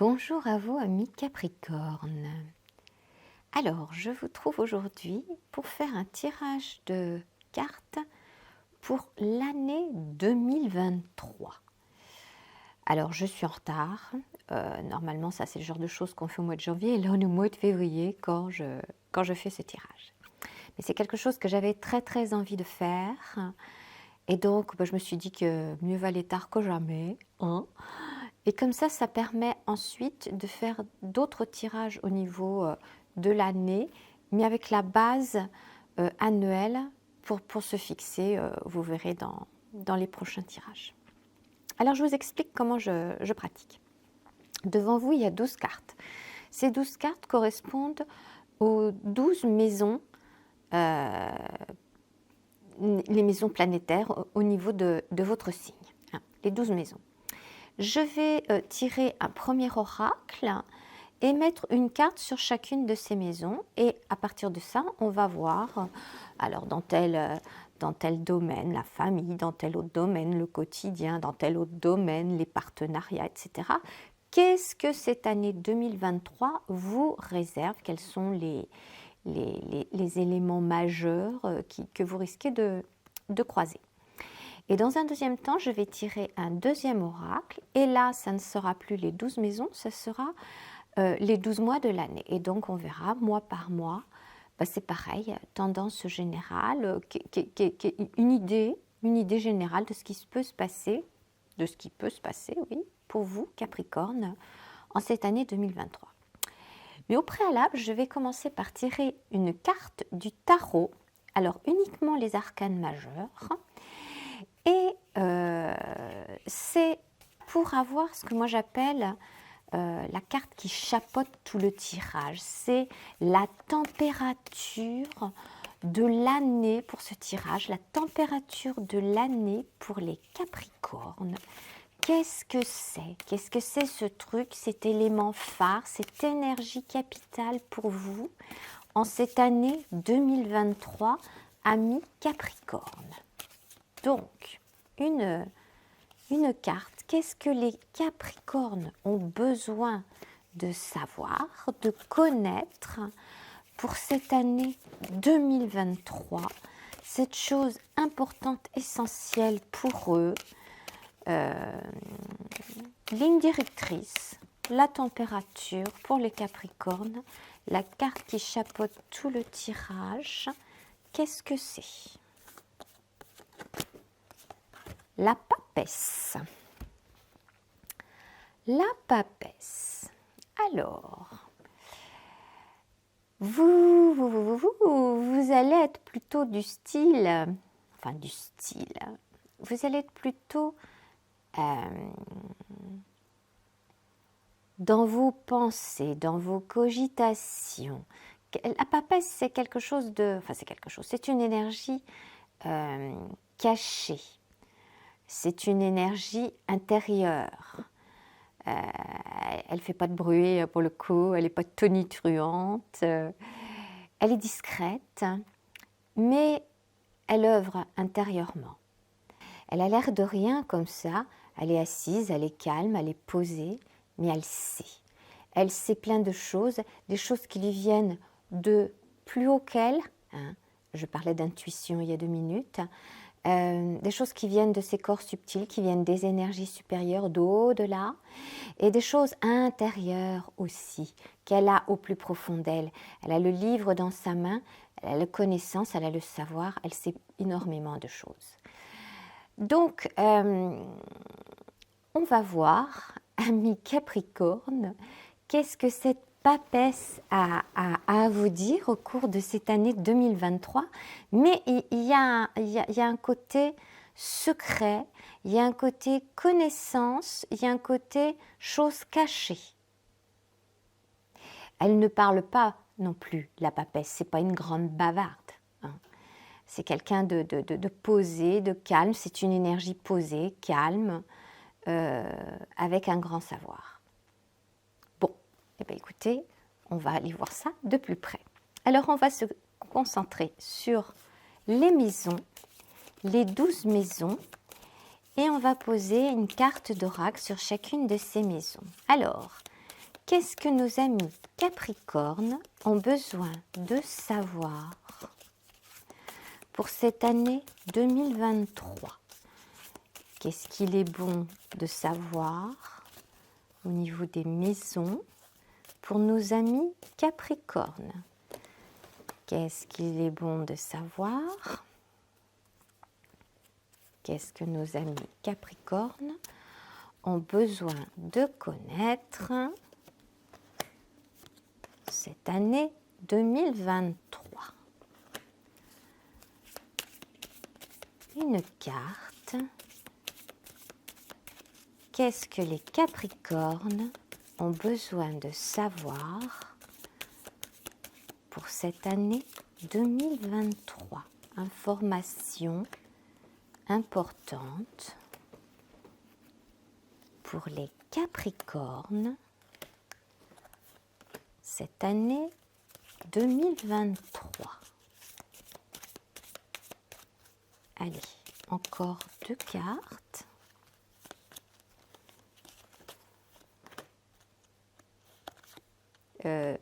Bonjour à vous, amis Capricorne. Alors, je vous trouve aujourd'hui pour faire un tirage de cartes pour l'année 2023. Alors, je suis en retard. Normalement, ça, c'est le genre de choses qu'on fait au mois de janvier. Et là, on est au mois de février quand je fais ce tirage. Mais c'est quelque chose que j'avais très envie de faire. Et donc, je me suis dit que mieux valait tard que jamais. Hein. Et comme ça permet ensuite de faire d'autres tirages au niveau de l'année, mais avec la base annuelle pour se fixer, vous verrez dans les prochains tirages. Alors, je vous explique comment je pratique. Devant vous, il y a 12 cartes. Ces 12 cartes correspondent aux 12 maisons, les maisons planétaires au niveau de votre signe, hein, les 12 maisons. Je vais tirer un premier oracle et mettre une carte sur chacune de ces maisons. Et à partir de ça, on va voir, alors dans tel domaine, la famille, dans tel autre domaine, le quotidien, dans tel autre domaine, les partenariats, etc. Qu'est-ce que cette année 2023 vous réserve? Quels sont les éléments majeurs que vous risquez de croiser? Et dans un deuxième temps, je vais tirer un deuxième oracle. Et là, ça ne sera plus les 12 maisons, ça sera les 12 mois de l'année. Et donc, on verra mois par mois. C'est pareil, tendance générale, une idée générale de ce qui peut se passer, oui, pour vous, Capricorne, en cette année 2023. Mais au préalable, je vais commencer par tirer une carte du tarot. Alors, uniquement les arcanes majeures. Et c'est pour avoir ce que moi j'appelle la carte qui chapeaute tout le tirage. C'est la température de l'année pour ce tirage, la température de l'année pour les Capricornes. Qu'est-ce que c'est? Qu'est-ce que c'est ce truc, cet élément phare, cette énergie capitale pour vous en cette année 2023, amis Capricornes? Donc, une carte, qu'est-ce que les Capricornes ont besoin de savoir, de connaître pour cette année 2023, cette chose importante, essentielle pour eux, ligne directrice, la température pour les Capricornes, la carte qui chapeaute tout le tirage, qu'est-ce que c'est? La papesse. La papesse. Alors, vous allez être plutôt vous allez être plutôt dans vos pensées, dans vos cogitations. La papesse, c'est c'est une énergie cachée. C'est une énergie intérieure. Elle ne fait pas de bruit pour le coup, elle n'est pas tonitruante, elle est discrète, mais elle œuvre intérieurement. Elle a l'air de rien comme ça, elle est assise, elle est calme, elle est posée, mais elle sait. Elle sait plein de choses, des choses qui lui viennent de plus haut qu'elle. Hein. Je parlais d'intuition il y a 2 minutes. Des choses qui viennent de ses corps subtils, qui viennent des énergies supérieures, d'au-delà, et des choses intérieures aussi, qu'elle a au plus profond d'elle. Elle a le livre dans sa main, elle a la connaissance, elle a le savoir, elle sait énormément de choses. Donc, on va voir, amis Capricorne, qu'est-ce que cette papesse a à vous dire au cours de cette année 2023, mais il y a un côté secret, il y a un côté connaissance, il y a un côté chose cachée. Elle ne parle pas non plus, la papesse, c'est pas une grande bavarde. Hein. C'est quelqu'un de posé, de calme, c'est une énergie posée, calme, avec un grand savoir. Eh bien, écoutez, on va aller voir ça de plus près. Alors, on va se concentrer sur les maisons, les 12 maisons, et on va poser une carte d'oracle sur chacune de ces maisons. Alors, qu'est-ce que nos amis Capricornes ont besoin de savoir pour cette année 2023? Qu'est-ce qu'il est bon de savoir au niveau des maisons pour nos amis Capricornes? Qu'est-ce qu'il est bon de savoir? Qu'est-ce que nos amis Capricornes ont besoin de connaître cette année 2023? Une carte. Qu'est-ce que les Capricornes ont besoin de savoir pour cette année 2023? Information importante pour les Capricornes cette année 2023. Allez, encore 2 cartes.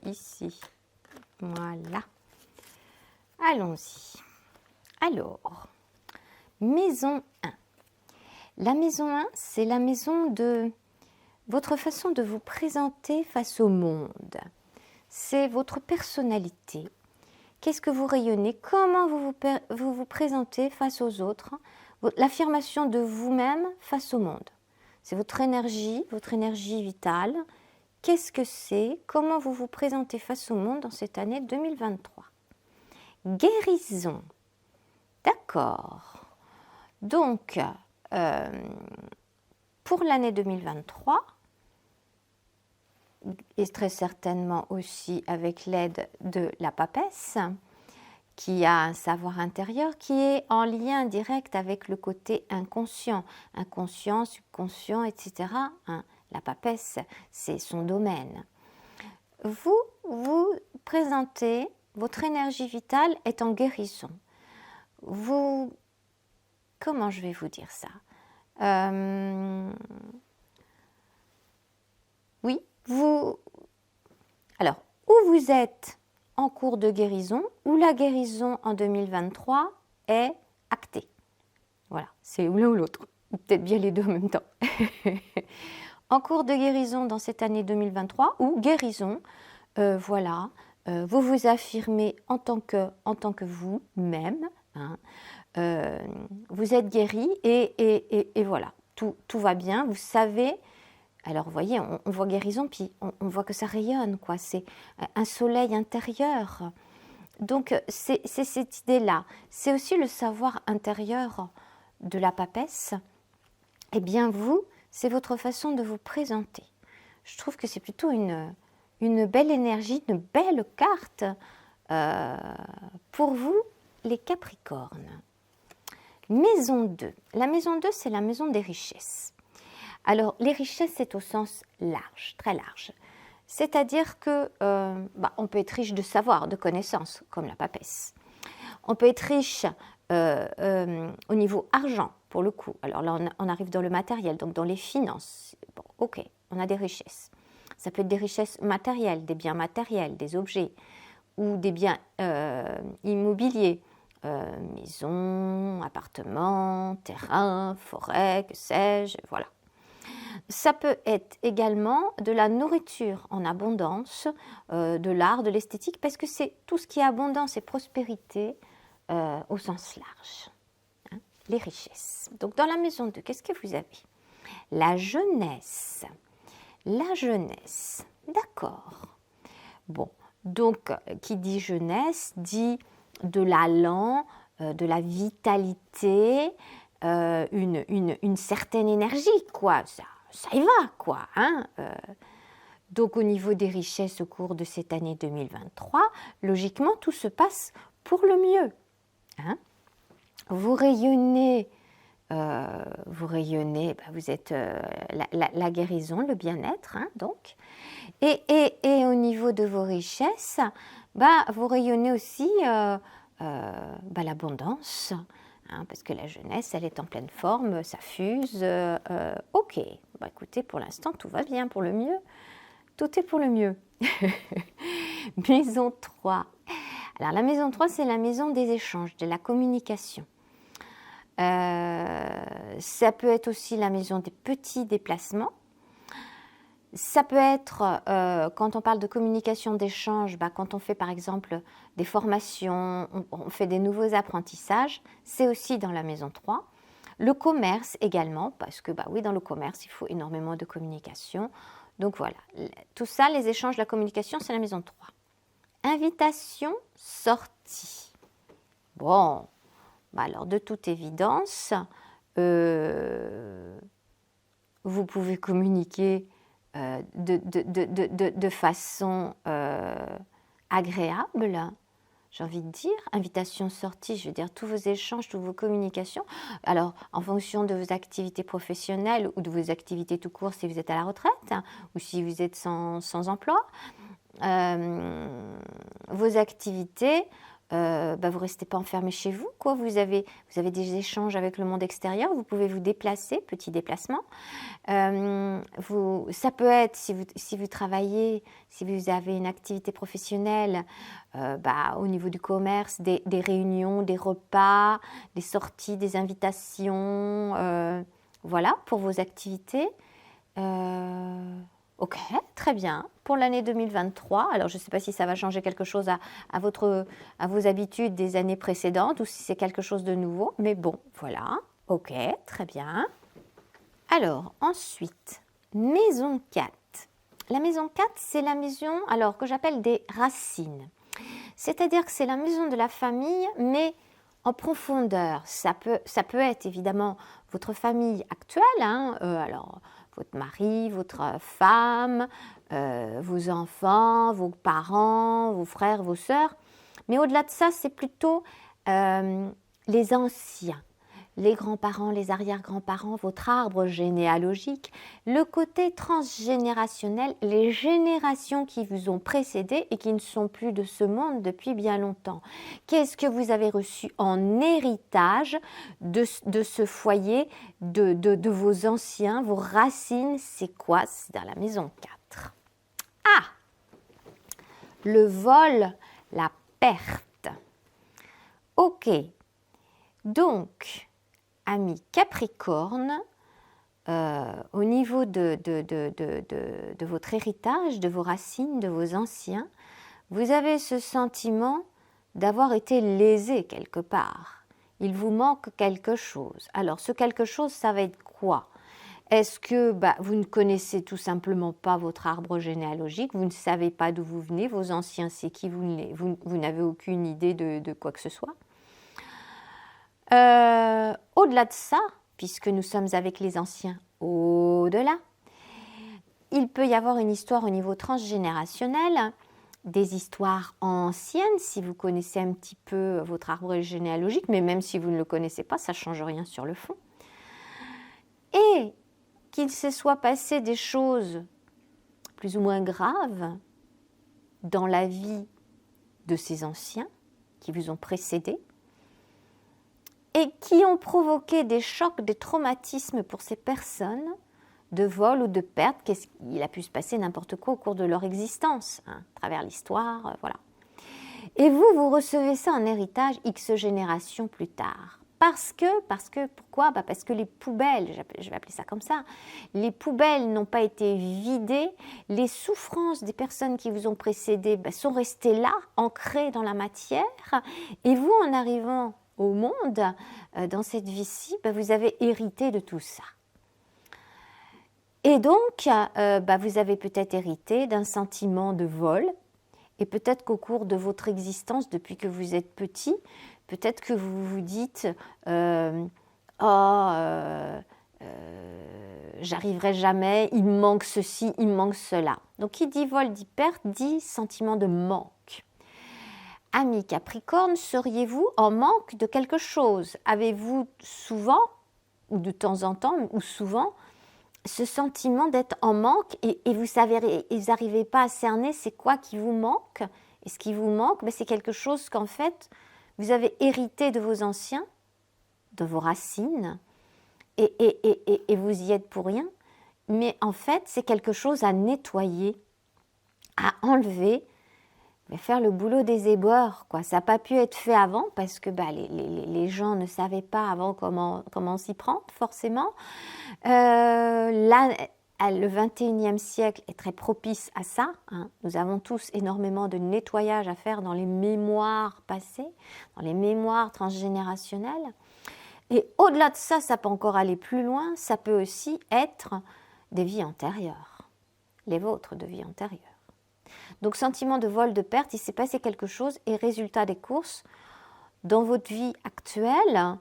Ici, voilà. Allons-y. Alors, maison 1. La maison 1, c'est la maison de votre façon de vous présenter face au monde. C'est votre personnalité. Qu'est-ce que vous rayonnez? Comment vous présentez face aux autres? L'affirmation de vous-même face au monde. C'est votre énergie vitale. Qu'est-ce que c'est? Comment vous vous présentez face au monde dans cette année 2023? Guérison. D'accord. Donc, pour l'année 2023, et très certainement aussi avec l'aide de la papesse, qui a un savoir intérieur qui est en lien direct avec le côté inconscient, subconscient, etc. La papesse, c'est son domaine. Vous présentez, votre énergie vitale est en guérison. Comment je vais vous dire ça? Oui, alors, ou vous êtes en cours de guérison, ou la guérison en 2023 est actée. Voilà, c'est l'un ou l'autre, ou peut-être bien les deux en même temps. En cours de guérison dans cette année 2023, ou guérison, voilà, vous vous affirmez en tant que vous-même, hein, vous êtes guéri et voilà, tout va bien, vous savez. Alors, vous voyez, on voit guérison, puis on voit que ça rayonne, quoi. C'est un soleil intérieur. Donc, c'est cette idée-là. C'est aussi le savoir intérieur de la papesse. Eh bien, vous, c'est votre façon de vous présenter. Je trouve que c'est plutôt une belle énergie, une belle carte pour vous, les Capricornes. Maison 2. La maison 2, c'est la maison des richesses. Alors, les richesses, c'est au sens large, très large. C'est-à-dire que on peut être riche de savoir, de connaissances, comme la papesse. On peut être riche au niveau argent, pour le coup. Alors là, on arrive dans le matériel, donc dans les finances. Bon, ok, on a des richesses. Ça peut être des richesses matérielles, des biens matériels, des objets, ou des biens immobiliers. Maison, appartement, terrain, forêt, que sais-je, voilà. Ça peut être également de la nourriture en abondance, de l'art, de l'esthétique, parce que c'est tout ce qui est abondance et prospérité au sens large, hein, les richesses. Donc dans la maison 2, qu'est-ce que vous avez? La jeunesse. La jeunesse, d'accord. Bon, donc qui dit jeunesse dit de l'allant, de la vitalité, une certaine énergie, quoi. Ça y va, quoi. Hein, donc, au niveau des richesses au cours de cette année 2023, logiquement, tout se passe pour le mieux. Hein. Vous rayonnez, vous êtes la guérison, le bien-être, hein, donc. Et au niveau de vos richesses, vous rayonnez aussi l'abondance. Hein, parce que la jeunesse, elle est en pleine forme, ça fuse. Ok, écoutez, pour l'instant, tout va bien pour le mieux. tout est pour le mieux. Maison 3. Alors la maison 3, c'est la maison des échanges, de la communication. Ça peut être aussi la maison des petits déplacements. Ça peut être, quand on parle de communication, d'échange, quand on fait par exemple des formations, on fait des nouveaux apprentissages, c'est aussi dans la maison 3. Le commerce également, parce que oui, dans le commerce, il faut énormément de communication. Donc voilà, tout ça, les échanges, la communication, c'est la maison 3. Invitation, sortie. Bon, alors de toute évidence, vous pouvez communiquer de façon agréable, j'ai envie de dire. Invitation, sortie, je veux dire tous vos échanges, toutes vos communications. Alors, en fonction de vos activités professionnelles ou de vos activités tout court si vous êtes à la retraite ou si vous êtes sans emploi, vos activités, vous ne restez pas enfermé chez vous, quoi. Vous avez des échanges avec le monde extérieur, vous pouvez vous déplacer, petit déplacement. Ça peut être, si vous travaillez, si vous avez une activité professionnelle, au niveau du commerce, des réunions, des repas, des sorties, des invitations, voilà, pour vos activités. Ok, très bien. Pour l'année 2023, alors je ne sais pas si ça va changer quelque chose à vos habitudes des années précédentes ou si c'est quelque chose de nouveau, mais bon, voilà. Ok, très bien. Alors, ensuite, maison 4. La maison 4, c'est la maison que j'appelle des racines. C'est-à-dire que c'est la maison de la famille, mais en profondeur. Ça peut être évidemment votre famille actuelle, votre mari, votre femme, vos enfants, vos parents, vos frères, vos sœurs. Mais au-delà de ça, c'est plutôt les anciens, les grands-parents, les arrière-grands-parents, votre arbre généalogique, le côté transgénérationnel, les générations qui vous ont précédé et qui ne sont plus de ce monde depuis bien longtemps. Qu'est-ce que vous avez reçu en héritage de ce foyer, de vos anciens, vos racines? C'est quoi? C'est dans la maison 4. Ah! Le vol, la perte. Ok. Donc, amis Capricorne, au niveau de votre héritage, de vos racines, de vos anciens, vous avez ce sentiment d'avoir été lésé quelque part. Il vous manque quelque chose. Alors, ce quelque chose, ça va être quoi? Est-ce que vous ne connaissez tout simplement pas votre arbre généalogique, vous ne savez pas d'où vous venez, vos anciens, c'est qui, vous n'avez aucune idée de quoi que ce soit? Au-delà de ça, puisque nous sommes avec les anciens au-delà, il peut y avoir une histoire au niveau transgénérationnel, des histoires anciennes, si vous connaissez un petit peu votre arbre généalogique, mais même si vous ne le connaissez pas, ça ne change rien sur le fond. Et qu'il se soit passé des choses plus ou moins graves dans la vie de ces anciens qui vous ont précédés, et qui ont provoqué des chocs, des traumatismes pour ces personnes, de vol ou de perte. Il a pu se passer n'importe quoi au cours de leur existence, à travers l'histoire, voilà. Et vous recevez ça en héritage X générations plus tard. Pourquoi? Parce que les poubelles, je vais appeler ça comme ça, les poubelles n'ont pas été vidées, les souffrances des personnes qui vous ont précédé sont restées là, ancrées dans la matière, et vous, en arrivant au monde, dans cette vie-ci, vous avez hérité de tout ça. Et donc, vous avez peut-être hérité d'un sentiment de vol, et peut-être qu'au cours de votre existence, depuis que vous êtes petit, peut-être que vous vous dites j'arriverai jamais, il me manque ceci, il me manque cela. Donc, qui dit vol, dit perte, dit sentiment de manque. Amis Capricorne, seriez-vous en manque de quelque chose? Avez-vous souvent, ou de temps en temps, ou souvent, ce sentiment d'être en manque et vous n'arrivez pas à cerner c'est quoi qui vous manque? Et ce qui vous manque, c'est quelque chose qu'en fait, vous avez hérité de vos anciens, de vos racines, et vous y êtes pour rien. Mais en fait, c'est quelque chose à nettoyer à enlever, mais faire le boulot des éboueurs, quoi. Ça n'a pas pu être fait avant parce que les gens ne savaient pas avant comment s'y prendre, forcément. Là, le 21e siècle est très propice à ça. Hein. Nous avons tous énormément de nettoyage à faire dans les mémoires passées, dans les mémoires transgénérationnelles. Et au-delà de ça, ça peut encore aller plus loin. Ça peut aussi être des vies antérieures, les vôtres de vie antérieure. Donc, sentiment de vol, de perte, il s'est passé quelque chose et résultat des courses, dans votre vie actuelle,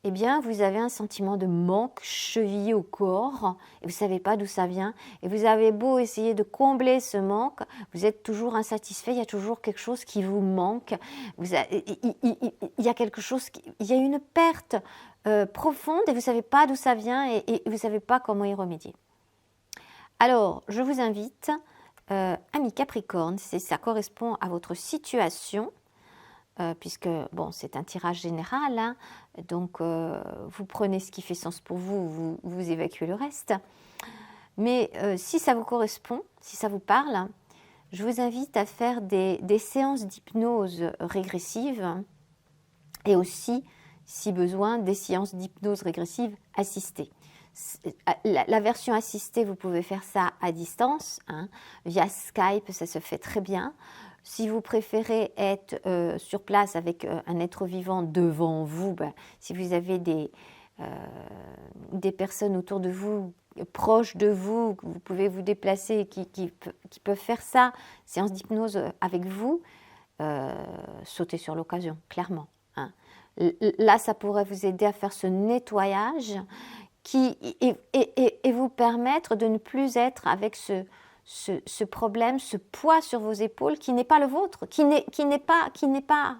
eh bien, vous avez un sentiment de manque chevillé au corps et vous ne savez pas d'où ça vient. Et vous avez beau essayer de combler ce manque, vous êtes toujours insatisfait, il y a toujours quelque chose qui vous manque. Il y a quelque chose, il y a une perte profonde et vous ne savez pas d'où ça vient et vous ne savez pas comment y remédier. Alors, je vous invite, amis Capricorne, si ça correspond à votre situation, puisque bon, c'est un tirage général, hein, donc vous prenez ce qui fait sens pour vous, vous évacuez le reste. Mais si ça vous correspond, si ça vous parle, je vous invite à faire des séances d'hypnose régressive et aussi, si besoin, des séances d'hypnose régressive assistées. La version assistée, vous pouvez faire ça à distance, hein, via Skype, ça se fait très bien. Si vous préférez être sur place avec un être vivant devant vous, si vous avez des personnes autour de vous, proches de vous, que vous pouvez vous déplacer, qui peuvent faire ça, séance d'hypnose avec vous, sautez sur l'occasion, clairement. Hein. Là, ça pourrait vous aider à faire ce nettoyage et vous permettre de ne plus être avec ce problème, ce poids sur vos épaules qui n'est pas le vôtre, qui n'est pas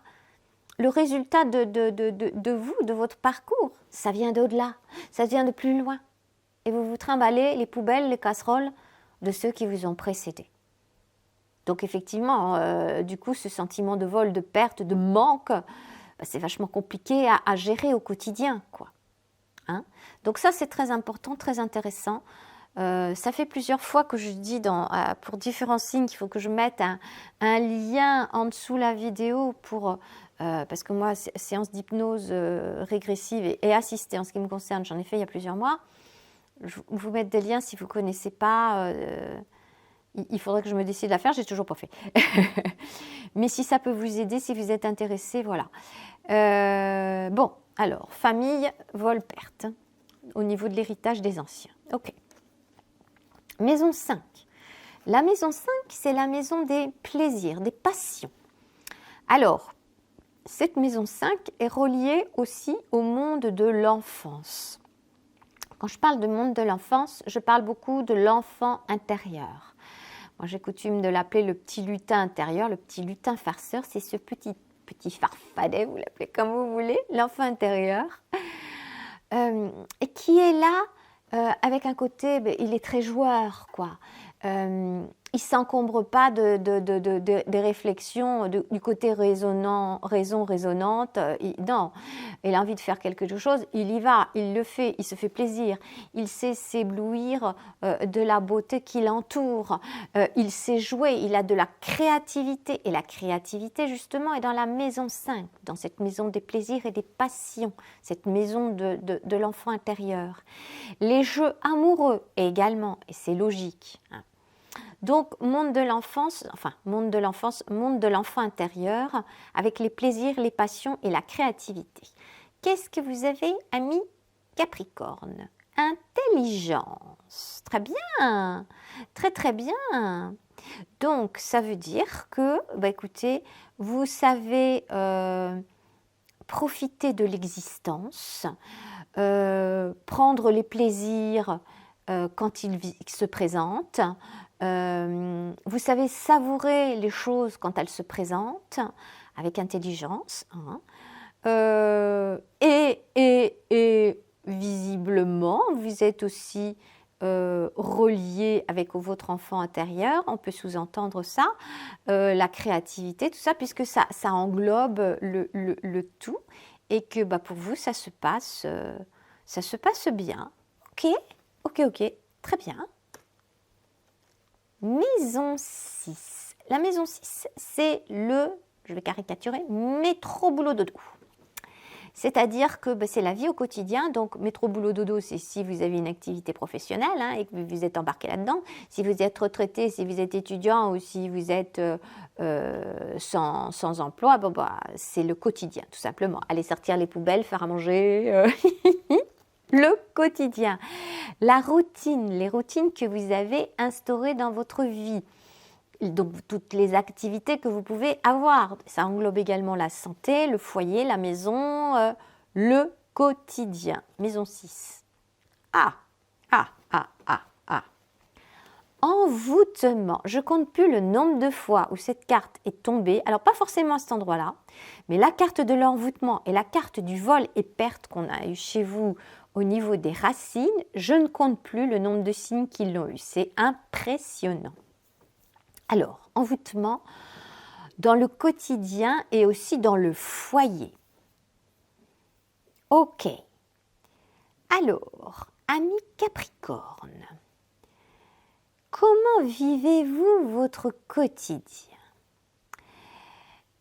le résultat de vous, de votre parcours. Ça vient d'au-delà, ça vient de plus loin. Et vous vous trimballez les poubelles, les casseroles de ceux qui vous ont précédés. Donc effectivement, du coup, ce sentiment de vol, de perte, de manque, c'est vachement compliqué à gérer au quotidien, quoi. Hein? Donc ça, c'est très important, très intéressant. Ça fait plusieurs fois que je dis pour différents signes qu'il faut que je mette un lien en dessous la vidéo parce que moi, séance d'hypnose régressive et assistée en ce qui me concerne, j'en ai fait il y a plusieurs mois. Je vous mettre des liens si vous ne connaissez pas. Il faudrait que je me décide à faire, je n'ai toujours pas fait. Mais si ça peut vous aider, si vous êtes intéressé, voilà. Bon, alors, famille, vol, perte, au niveau de l'héritage des anciens. Ok. Maison 5. La maison 5, c'est la maison des plaisirs, des passions. Alors, cette maison 5 est reliée aussi au monde de l'enfance. Quand je parle de monde de l'enfance, je parle beaucoup de l'enfant intérieur. Moi, j'ai coutume de l'appeler le petit lutin intérieur, le petit lutin farceur. C'est ce petit farfadet, vous l'appelez comme vous voulez, l'enfant intérieur, et qui est là avec un côté, il est très joueur, quoi. Il ne s'encombre pas des réflexions du côté raison raisonnante. Non, il a envie de faire quelque chose, il y va, il le fait, il se fait plaisir, il sait s'éblouir de la beauté qui l'entoure, il sait jouer, il a de la créativité. Et la créativité, justement, est dans la maison 5, dans cette maison des plaisirs et des passions, cette maison de l'enfant intérieur. Les jeux amoureux également, et c'est logique, hein. Donc, monde de l'enfance, monde de l'enfant intérieur, avec les plaisirs, les passions et la créativité. Qu'est-ce que vous avez, amis Capricorne? Intelligence. Très bien, très très bien. Donc, ça veut dire que, écoutez, vous savez profiter de l'existence, prendre les plaisirs quand ils se présentent. Vous savez savourer les choses quand elles se présentent avec intelligence, hein. Et visiblement, vous êtes aussi relié avec votre enfant intérieur, on peut sous-entendre ça, la créativité, tout ça, puisque ça englobe le tout, et que pour vous, ça se passe bien. Ok, très bien. Maison 6. la maison 6, c'est le, je vais caricaturer, métro boulot dodo. C'est-à-dire que c'est la vie au quotidien. Donc, métro boulot dodo, c'est si vous avez une activité professionnelle et que vous êtes embarqué là-dedans. Si vous êtes retraité, si vous êtes étudiant ou si vous êtes sans emploi, c'est le quotidien, tout simplement. Aller sortir les poubelles, faire à manger, le quotidien. La routine, les routines que vous avez instaurées dans votre vie. Donc, toutes les activités que vous pouvez avoir. Ça englobe également la santé, le foyer, la maison, le quotidien. Maison 6. Envoûtement. Je compte plus le nombre de fois où cette carte est tombée. Alors, pas forcément à cet endroit-là, mais la carte de l'envoûtement et la carte du vol et perte qu'on a eu chez vous au niveau des racines, je ne compte plus le nombre de signes qui l'ont eu. C'est impressionnant. Alors, envoûtement dans le quotidien et aussi dans le foyer. Ok. Alors, amis Capricorne, comment vivez-vous votre quotidien?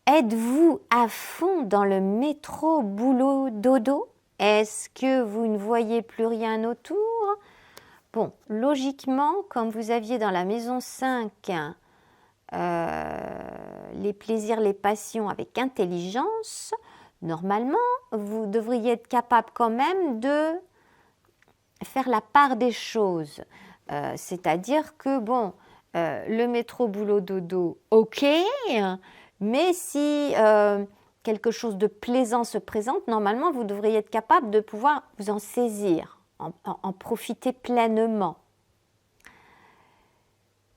Êtes-vous à fond dans le métro boulot dodo? Est-ce que vous ne voyez plus rien autour? Bon, logiquement, comme vous aviez dans la maison 5, les plaisirs, les passions avec intelligence, normalement, vous devriez être capable quand même de faire la part des choses. C'est-à-dire que, le métro boulot dodo, ok, mais si quelque chose de plaisant se présente, normalement, vous devriez être capable de pouvoir vous en saisir, en profiter pleinement.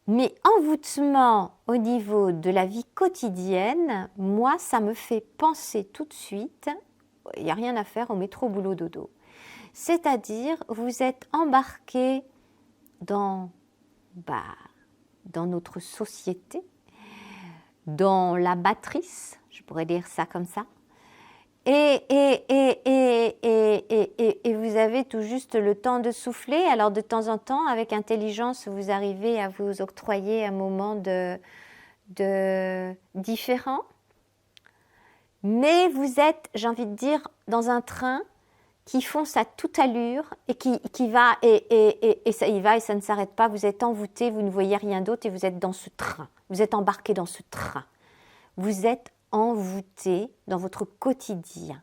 Mais envoûtement au niveau de la vie quotidienne, moi, ça me fait penser tout de suite, il n'y a rien à faire au métro boulot dodo. C'est-à-dire, vous êtes embarqué dans notre société, dans la matrice, je pourrais dire ça comme ça, et vous avez tout juste le temps de souffler. Alors de temps en temps, avec intelligence, vous arrivez à vous octroyer un moment de différent. Mais vous êtes, j'ai envie de dire, dans un train qui fonce à toute allure et qui va et ça y va et ça ne s'arrête pas. Vous êtes envoûté, vous ne voyez rien d'autre et vous êtes dans ce train. Vous êtes embarqué dans ce train. Vous êtes envoûté dans votre quotidien.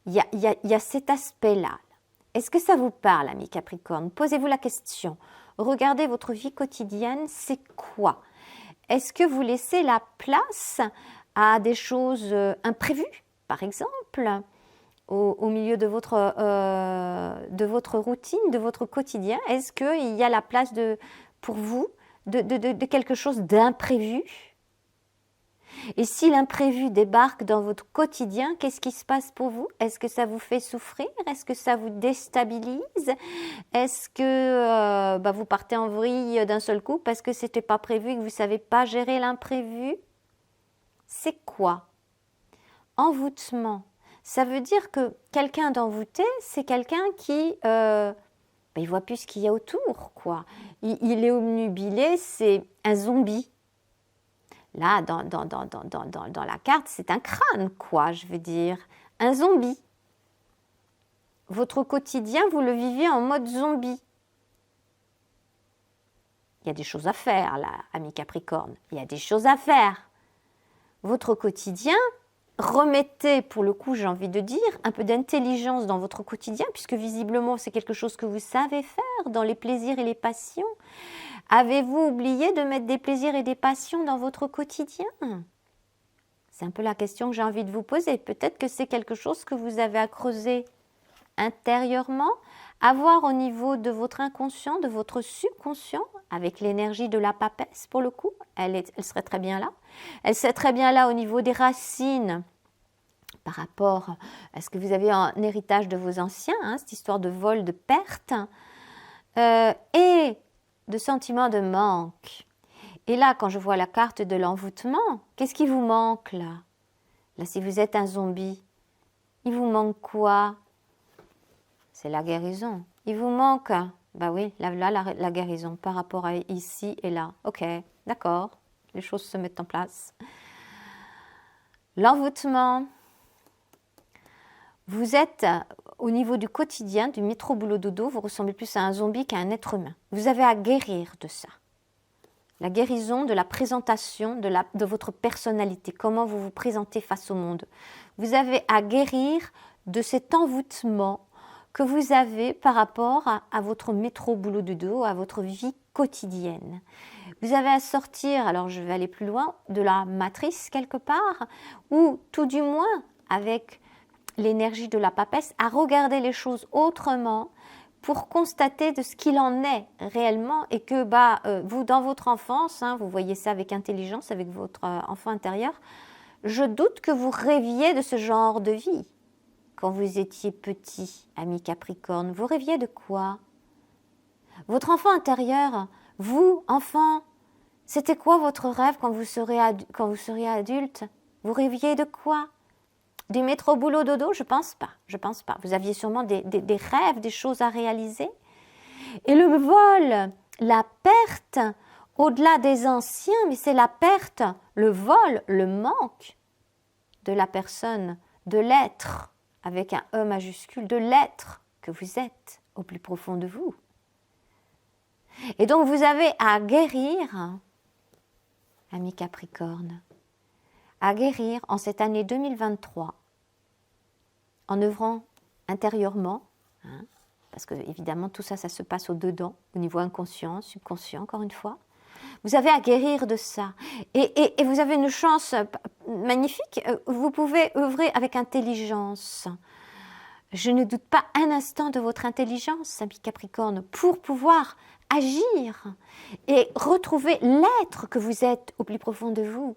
Il y a cet aspect-là. Est-ce que ça vous parle, amis Capricorne? Posez-vous la question. Regardez votre vie quotidienne, c'est quoi? Est-ce que vous laissez la place à des choses imprévues, par exemple, au milieu de votre routine, de votre quotidien? Est-ce qu'il y a la place pour vous de quelque chose d'imprévu? Et si l'imprévu débarque dans votre quotidien, qu'est-ce qui se passe pour vous? Est-ce que ça vous fait souffrir? Est-ce que ça vous déstabilise? Est-ce que vous partez en vrille d'un seul coup parce que ce n'était pas prévu et que vous ne savez pas gérer l'imprévu? C'est quoi? Envoûtement. Ça veut dire que quelqu'un d'envoûté, c'est quelqu'un qui il voit plus ce qu'il y a autour, quoi. Il est obnubilé, c'est un zombie. Là, dans la carte, c'est un crâne, quoi, je veux dire. Un zombie. Votre quotidien, vous le vivez en mode zombie. Il y a des choses à faire, là, ami Capricorne. Il y a des choses à faire. Votre quotidien, remettez, pour le coup, j'ai envie de dire, un peu d'intelligence dans votre quotidien, puisque visiblement, c'est quelque chose que vous savez faire dans les plaisirs et les passions. Avez-vous oublié de mettre des plaisirs et des passions dans votre quotidien? C'est un peu la question que j'ai envie de vous poser. Peut-être que c'est quelque chose que vous avez à creuser intérieurement, à voir au niveau de votre inconscient, de votre subconscient, avec l'énergie de la papesse pour le coup. Elle serait très bien là. Elle serait très bien là au niveau des racines, par rapport à ce que vous avez en héritage de vos anciens, cette histoire de vol, de perte, et de sentiments de manque. Et là, quand je vois la carte de l'envoûtement, qu'est-ce qui vous manque là? Là, si vous êtes un zombie, il vous manque quoi? C'est la guérison. Il vous manque, la guérison par rapport à ici et là. Ok, d'accord. les choses se mettent en place. L'envoûtement. Vous êtes au niveau du quotidien, du métro boulot dodo, vous ressemblez plus à un zombie qu'à un être humain. Vous avez à guérir de ça. La guérison de la présentation de votre personnalité, comment vous vous présentez face au monde. Vous avez à guérir de cet envoûtement que vous avez par rapport à votre métro boulot dodo, à votre vie quotidienne. Vous avez à sortir, alors je vais aller plus loin, de la matrice quelque part, ou tout du moins avec l'énergie de la papesse, à regarder les choses autrement pour constater de ce qu'il en est réellement et que vous, dans votre enfance, vous voyez ça avec intelligence, avec votre enfant intérieur, je doute que vous rêviez de ce genre de vie. Quand vous étiez petit, ami Capricorne, vous rêviez de quoi? Votre enfant intérieur, vous, enfant, c'était quoi votre rêve quand vous seriez adulte? Vous rêviez de quoi? Du métro boulot dodo? Je pense pas. Vous aviez sûrement des rêves, des choses à réaliser. Et le vol, la perte, au-delà des anciens, mais c'est la perte, le vol, le manque de la personne, de l'être, avec un E majuscule, de l'être que vous êtes au plus profond de vous. Et donc vous avez à guérir, ami Capricorne, à guérir en cette année 2023, en œuvrant intérieurement, parce que évidemment tout ça, ça se passe au-dedans, au niveau inconscient, subconscient, encore une fois. Vous avez à guérir de ça. Et vous avez une chance magnifique, vous pouvez œuvrer avec intelligence. Je ne doute pas un instant de votre intelligence, ami Capricorne, pour pouvoir agir et retrouver l'être que vous êtes au plus profond de vous.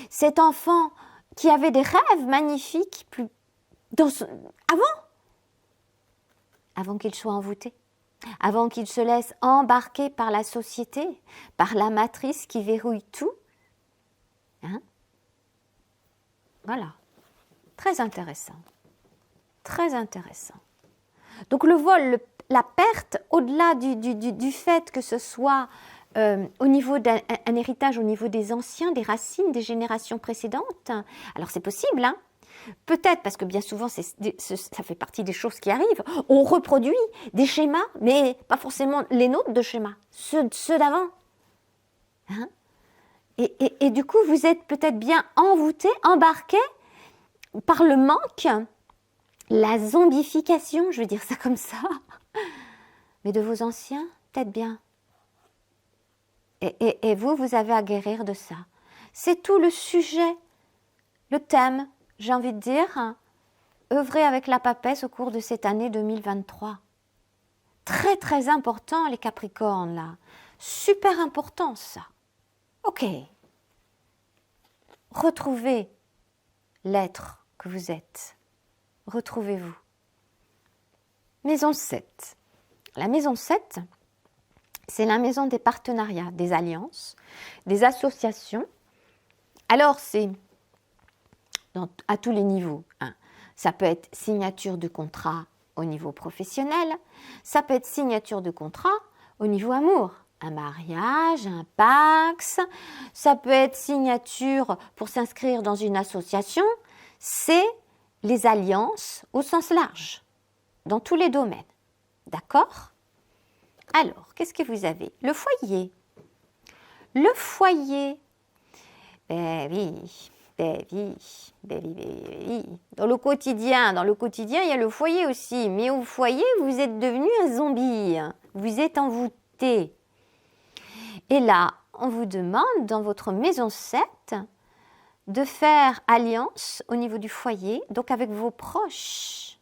Cet enfant qui avait des rêves magnifiques avant qu'il soit envoûté, avant qu'il se laisse embarquer par la société, par la matrice qui verrouille tout. Voilà. Très intéressant. Très intéressant. Donc le vol, la perte, au-delà du fait que ce soit au niveau d'un héritage au niveau des anciens, des racines, des générations précédentes, alors c'est possible, peut-être parce que bien souvent ça fait partie des choses qui arrivent, on reproduit des schémas, mais pas forcément les nôtres de schémas, ceux d'avant. Et du coup vous êtes peut-être bien envoûté, embarqué par le manque, la zombification, je vais dire ça comme ça, mais de vos anciens, peut-être bien. Et vous avez à guérir de ça. C'est tout le sujet, le thème, j'ai envie de dire, œuvrer avec la papesse au cours de cette année 2023. Très très important les Capricornes là, super important ça. Ok, retrouvez l'être que vous êtes, retrouvez-vous. Maison 7. La maison 7, c'est la maison des partenariats, des alliances, des associations. Alors, c'est à tous les niveaux. Ça peut être signature de contrat au niveau professionnel, ça peut être signature de contrat au niveau amour. Un mariage, un Pacs, ça peut être signature pour s'inscrire dans une association. C'est les alliances au sens large, dans tous les domaines. D'accord ? Alors, qu'est-ce que vous avez? Le foyer. Le foyer, ben oui. Dans le quotidien, il y a le foyer aussi. Mais au foyer, vous êtes devenu un zombie. Vous êtes envoûté. Et là, on vous demande, dans votre maison 7, de faire alliance au niveau du foyer, donc avec vos proches.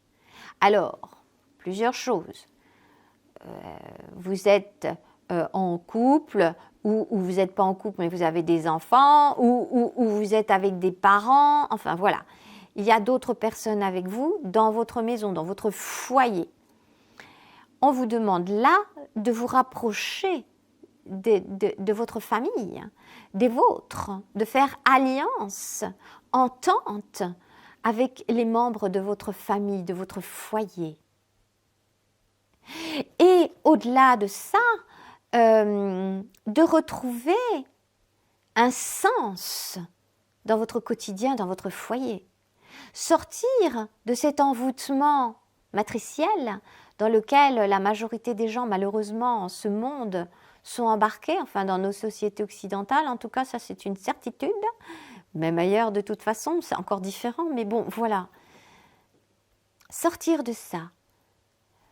Alors, plusieurs choses. Vous êtes en couple, ou vous n'êtes pas en couple mais vous avez des enfants, ou vous êtes avec des parents, enfin voilà. Il y a d'autres personnes avec vous dans votre maison, dans votre foyer. On vous demande là de vous rapprocher de votre famille, des vôtres, de faire alliance, entente avec les membres de votre famille, de votre foyer. Et au-delà de ça, de retrouver un sens dans votre quotidien, dans votre foyer. Sortir de cet envoûtement matriciel dans lequel la majorité des gens, malheureusement, en ce monde, sont embarqués, enfin dans nos sociétés occidentales, en tout cas, ça c'est une certitude. Même ailleurs, de toute façon, c'est encore différent, mais bon, voilà. Sortir de ça.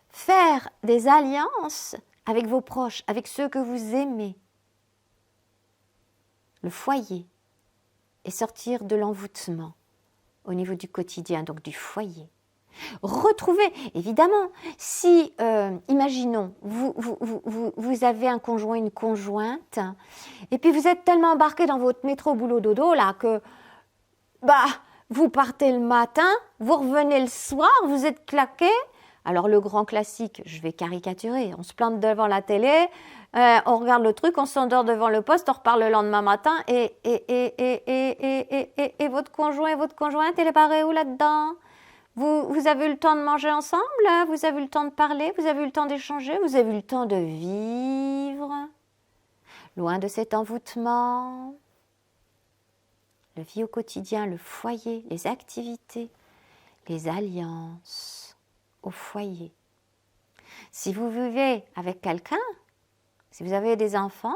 Faire des alliances avec vos proches, avec ceux que vous aimez. Le foyer. Et sortir de l'envoûtement au niveau du quotidien, donc du foyer. Retrouver, évidemment, si, imaginons, vous avez un conjoint, une conjointe, et puis vous êtes tellement embarqué dans votre métro boulot dodo, là, que, vous partez le matin, vous revenez le soir, vous êtes claqué. Alors le grand classique, je vais caricaturer, on se plante devant la télé, on regarde le truc, on s'endort devant le poste, on repart le lendemain matin, et votre conjoint et votre conjointe, il est barré où là-dedans ? Vous avez eu le temps de manger ensemble, vous avez eu le temps de parler, vous avez eu le temps d'échanger, vous avez eu le temps de vivre, loin de cet envoûtement. La vie au quotidien, le foyer, les activités, les alliances au foyer. Si vous vivez avec quelqu'un, si vous avez des enfants,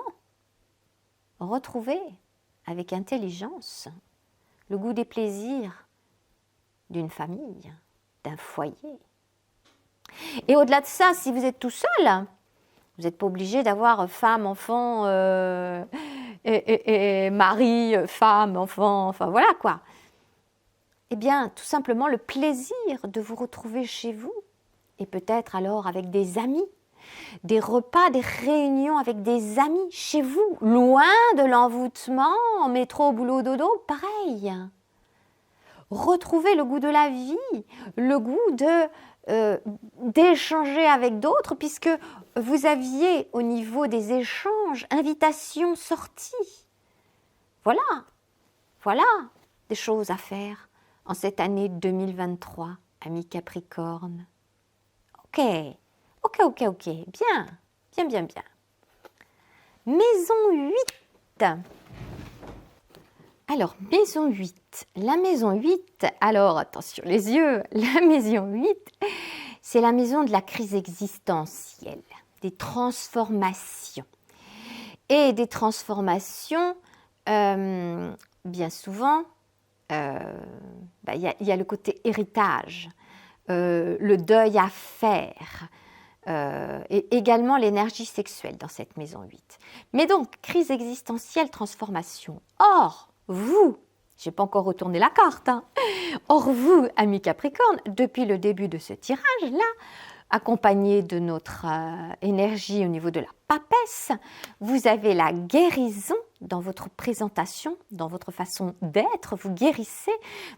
retrouvez avec intelligence le goût des plaisirs d'une famille, d'un foyer. Et au-delà de ça, si vous êtes tout seul, vous n'êtes pas obligé d'avoir femme, enfant, et mari, femme, enfant, enfin voilà quoi. Eh bien, tout simplement le plaisir de vous retrouver chez vous, et peut-être alors avec des amis, des repas, des réunions avec des amis chez vous, loin de l'envoûtement, en métro, boulot, dodo, pareil. Retrouvez le goût de la vie, le goût d'échanger avec d'autres, puisque vous aviez au niveau des échanges, invitation, sortie. Voilà des choses à faire en cette année 2023, amis Capricorne. Ok, bien. Maison 8. Alors, maison 8. La maison 8, alors attention les yeux, la maison 8, c'est la maison de la crise existentielle, des transformations. Et des transformations, bien souvent, y a le côté héritage, le deuil à faire, et également l'énergie sexuelle dans cette maison 8. Mais donc, crise existentielle, transformation. Or, vous, je n'ai pas encore retourné la carte, or vous, amis Capricorne, depuis le début de ce tirage-là, accompagné de notre énergie au niveau de la papesse, vous avez la guérison dans votre présentation, dans votre façon d'être, vous guérissez,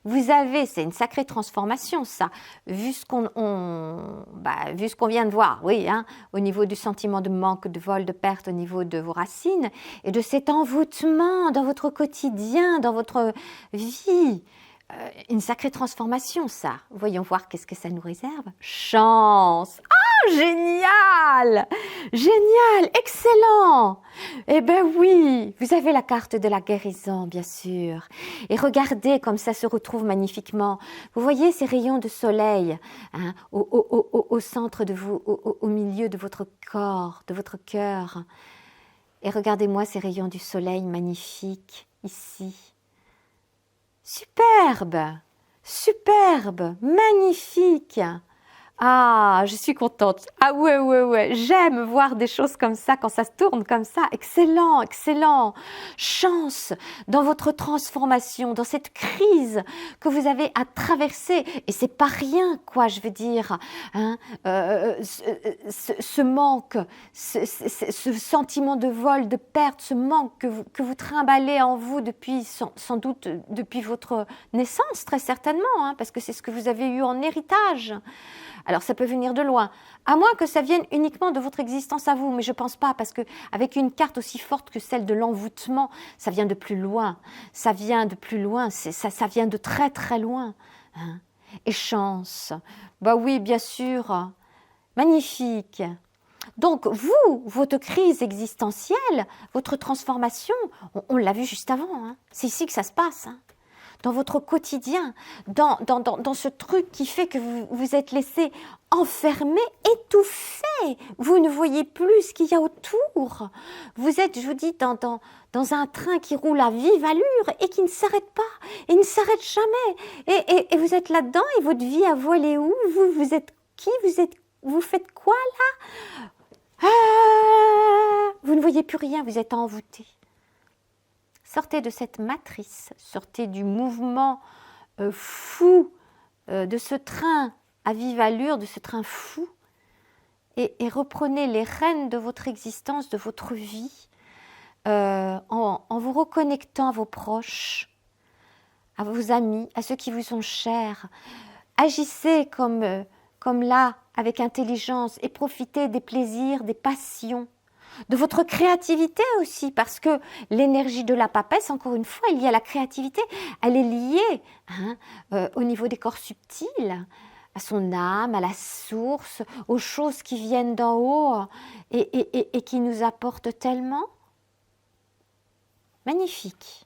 vous avez, c'est une sacrée transformation ça, vu ce qu'on vient de voir, oui, au niveau du sentiment de manque, de vol, de perte, au niveau de vos racines, et de cet envoûtement dans votre quotidien, dans votre vie. Une sacrée transformation, ça. Voyons voir qu'est-ce que ça nous réserve. Chance. Ah, génial, excellent. Eh bien oui, vous avez la carte de la guérison, bien sûr. Et regardez comme ça se retrouve magnifiquement. Vous voyez ces rayons de soleil au centre de vous, au milieu de votre corps, de votre cœur. Et regardez-moi ces rayons du soleil magnifiques, ici. Superbe, magnifique. Ah, je suis contente. Ah ouais, j'aime voir des choses comme ça, quand ça se tourne comme ça. Excellent. Chance dans votre transformation, dans cette crise que vous avez à traverser. Et c'est pas rien, quoi, je veux dire. Ce manque, ce sentiment de vol, de perte, ce manque que vous trimballez en vous depuis, sans doute, depuis votre naissance, très certainement, parce que c'est ce que vous avez eu en héritage. Alors ça peut venir de loin, à moins que ça vienne uniquement de votre existence à vous, mais je ne pense pas, parce qu'avec une carte aussi forte que celle de l'envoûtement, ça vient de plus loin, ça vient de très très loin. Et chance, oui bien sûr, magnifique. Donc, vous, votre crise existentielle, votre transformation, on l'a vu juste avant, hein. C'est ici que ça se passe, hein. Dans votre quotidien, dans ce truc qui fait que vous vous êtes laissé enfermer, étouffé. Vous ne voyez plus ce qu'il y a autour. Vous êtes, je vous dis, dans un train qui roule à vive allure et qui ne s'arrête pas, et ne s'arrête jamais. Et vous êtes là-dedans et votre vie à vous, elle est où? Vous êtes qui? Vous faites quoi là? Vous ne voyez plus rien, vous êtes envoûté. Sortez de cette matrice, sortez du mouvement fou de ce train à vive allure, de ce train fou, et reprenez les rênes de votre existence, de votre vie, en vous reconnectant à vos proches, à vos amis, à ceux qui vous sont chers. Agissez comme là, avec intelligence, et profitez des plaisirs, des passions, de votre créativité aussi, parce que l'énergie de la papesse, encore une fois, il y a la créativité, elle est liée au niveau des corps subtils, à son âme, à la source, aux choses qui viennent d'en haut et qui nous apportent tellement. Magnifique.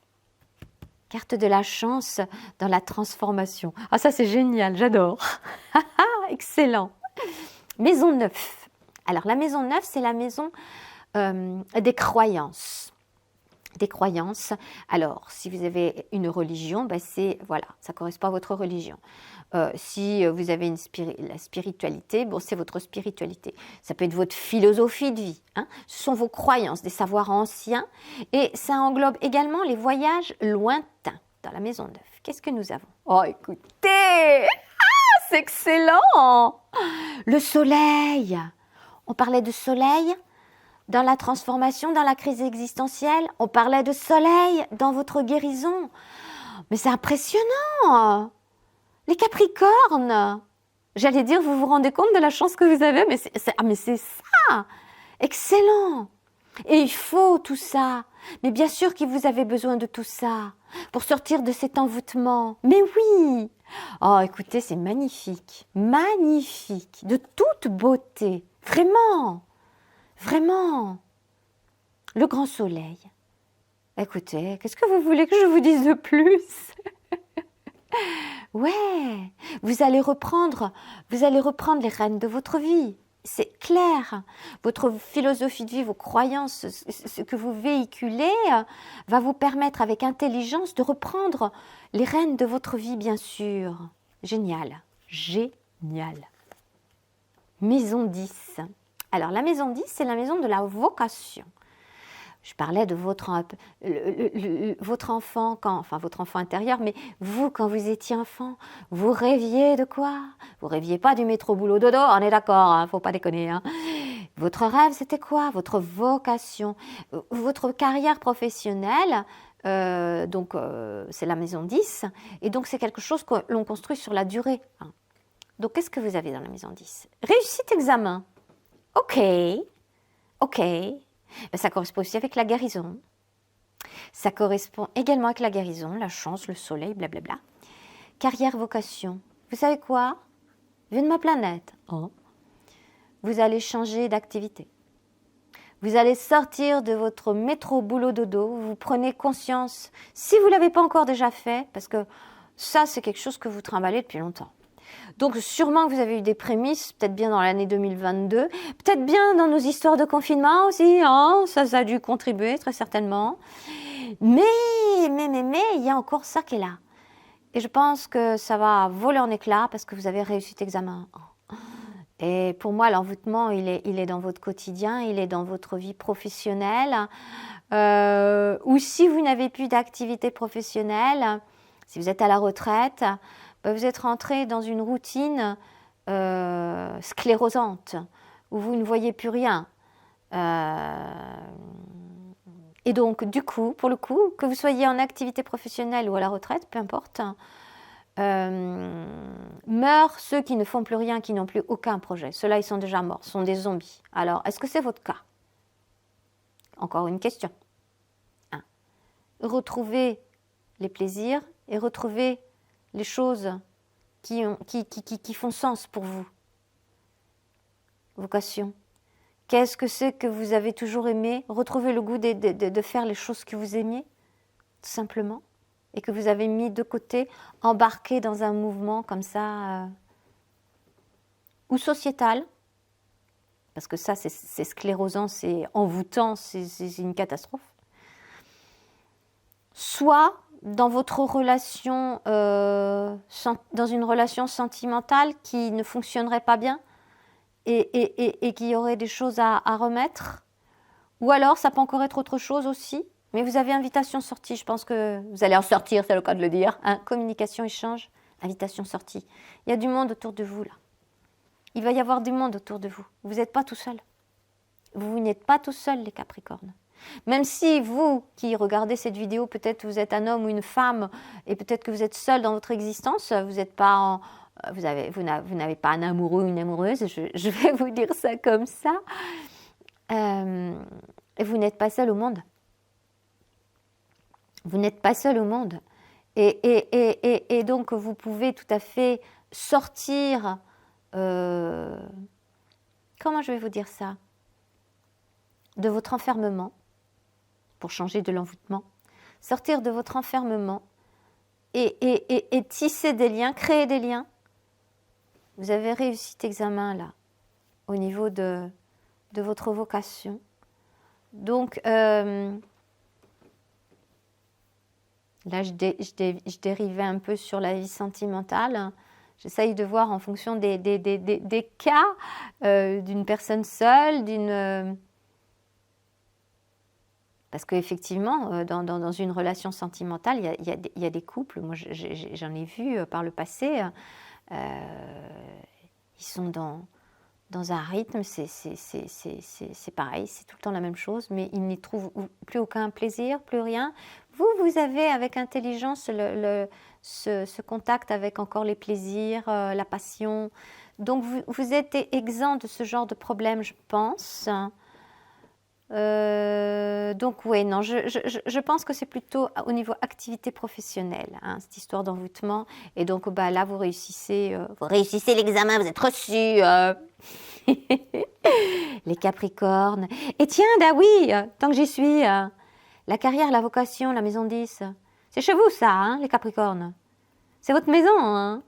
Carte de la chance dans la transformation. Ah, ça c'est génial, j'adore. Excellent. Maison 9. Alors la maison 9, c'est la maison des croyances. Des croyances. Alors, si vous avez une religion, ben voilà, ça correspond à votre religion. Si vous avez la spiritualité, bon, c'est votre spiritualité. Ça peut être votre philosophie de vie. Hein. Ce sont vos croyances, des savoirs anciens. Et ça englobe également les voyages lointains dans la maison 9. Qu'est-ce que nous avons? Oh, écoutez! Ah, c'est excellent! Le soleil. On parlait de soleil dans la transformation, dans la crise existentielle. On parlait de soleil dans votre guérison. Mais c'est impressionnant! Les Capricornes! J'allais dire, vous vous rendez compte de la chance que vous avez, mais c'est ça! Excellent! Et il faut tout ça. Mais bien sûr que vous avez besoin de tout ça pour sortir de cet envoûtement. Mais oui! Oh, écoutez, c'est magnifique. Magnifique. De toute beauté. Vraiment! Vraiment, le grand soleil. Écoutez, qu'est-ce que vous voulez que je vous dise de plus? Ouais, vous allez reprendre les rênes de votre vie. C'est clair. Votre philosophie de vie, vos croyances, ce que vous véhiculez, va vous permettre avec intelligence de reprendre les rênes de votre vie, bien sûr. Génial, génial. Maison 10. Alors, la maison 10, c'est la maison de la vocation. Je parlais de votre enfant, votre enfant intérieur, mais vous, quand vous étiez enfant, vous rêviez de quoi? Vous rêviez pas du métro boulot dodo, on est d'accord, hein, faut pas déconner. Hein. Votre rêve, c'était quoi? Votre vocation, votre carrière professionnelle, c'est la maison 10, et donc c'est quelque chose que l'on construit sur la durée. Hein. Donc, qu'est-ce que vous avez dans la maison 10? Réussite examen. Ok. Ben, ça correspond aussi avec la guérison. Ça correspond également avec la guérison, la chance, le soleil, blablabla. Carrière, vocation. Vous savez quoi? Vu de ma planète, vous allez changer d'activité. Vous allez sortir de votre métro boulot dodo. Vous prenez conscience, si vous ne l'avez pas encore déjà fait, parce que ça, c'est quelque chose que vous trimballez depuis longtemps. Donc sûrement que vous avez eu des prémices, peut-être bien dans l'année 2022, peut-être bien dans nos histoires de confinement aussi, hein, ça a dû contribuer très certainement. Mais, il y a encore ça qui est là. Et je pense que ça va voler en éclats parce que vous avez réussi cet examen. Et pour moi, l'envoûtement, il est dans votre quotidien, il est dans votre vie professionnelle. Ou si vous n'avez plus d'activité professionnelle, si vous êtes à la retraite, vous êtes rentré dans une routine sclérosante, où vous ne voyez plus rien. Et donc, du coup, pour le coup, que vous soyez en activité professionnelle ou à la retraite, peu importe, meurent ceux qui ne font plus rien, qui n'ont plus aucun projet. Ceux-là, ils sont déjà morts, sont des zombies. Alors, est-ce que c'est votre cas? Encore une question. Retrouvez les plaisirs et retrouvez les choses qui font sens pour vous. Vocation. Qu'est-ce que c'est que vous avez toujours aimé? Retrouver le goût de faire les choses que vous aimiez, tout simplement, et que vous avez mis de côté, embarqué dans un mouvement comme ça, ou sociétal, parce que ça, c'est sclérosant, c'est envoûtant, c'est une catastrophe. Soit dans votre relation, dans une relation sentimentale qui ne fonctionnerait pas bien et qui aurait des choses à remettre. Ou alors, ça peut encore être autre chose aussi. Mais vous avez invitation sortie, je pense que vous allez en sortir, c'est le cas de le dire. Hein. Communication, échange, invitation sortie. Il y a du monde autour de vous là. Il va y avoir du monde autour de vous. Vous n'êtes pas tout seul. Vous n'êtes pas tout seul, les Capricornes. Même si vous qui regardez cette vidéo, peut-être vous êtes un homme ou une femme et peut-être que vous êtes seul dans votre existence, vous n'êtes pas vous n'avez pas un amoureux ou une amoureuse, je vais vous dire ça comme ça. Et vous n'êtes pas seul au monde. Vous n'êtes pas seul au monde. Et donc vous pouvez tout à fait sortir, comment je vais vous dire ça, de votre enfermement, pour changer de l'envoûtement, sortir de votre enfermement et tisser des liens, créer des liens. Vous avez réussi cet examen là, au niveau de votre vocation. Donc, là, je dérivais un peu sur la vie sentimentale. J'essaye de voir en fonction des cas d'une personne seule, parce qu'effectivement, dans une relation sentimentale, il y a des couples, moi j'en ai vu par le passé, ils sont dans un rythme, c'est pareil, c'est tout le temps la même chose, mais ils n'y trouvent plus aucun plaisir, plus rien. Vous avez avec intelligence ce contact avec encore les plaisirs, la passion. Donc vous êtes exempt de ce genre de problème, je pense. Donc oui, non, je pense que c'est plutôt au niveau activité professionnelle, hein, cette histoire d'envoûtement. Et donc là, vous réussissez l'examen, vous êtes reçus. Les Capricornes. Et tiens, oui, tant que j'y suis, la carrière, la vocation, la maison 10, c'est chez vous ça, hein, les Capricornes. C'est votre maison, hein.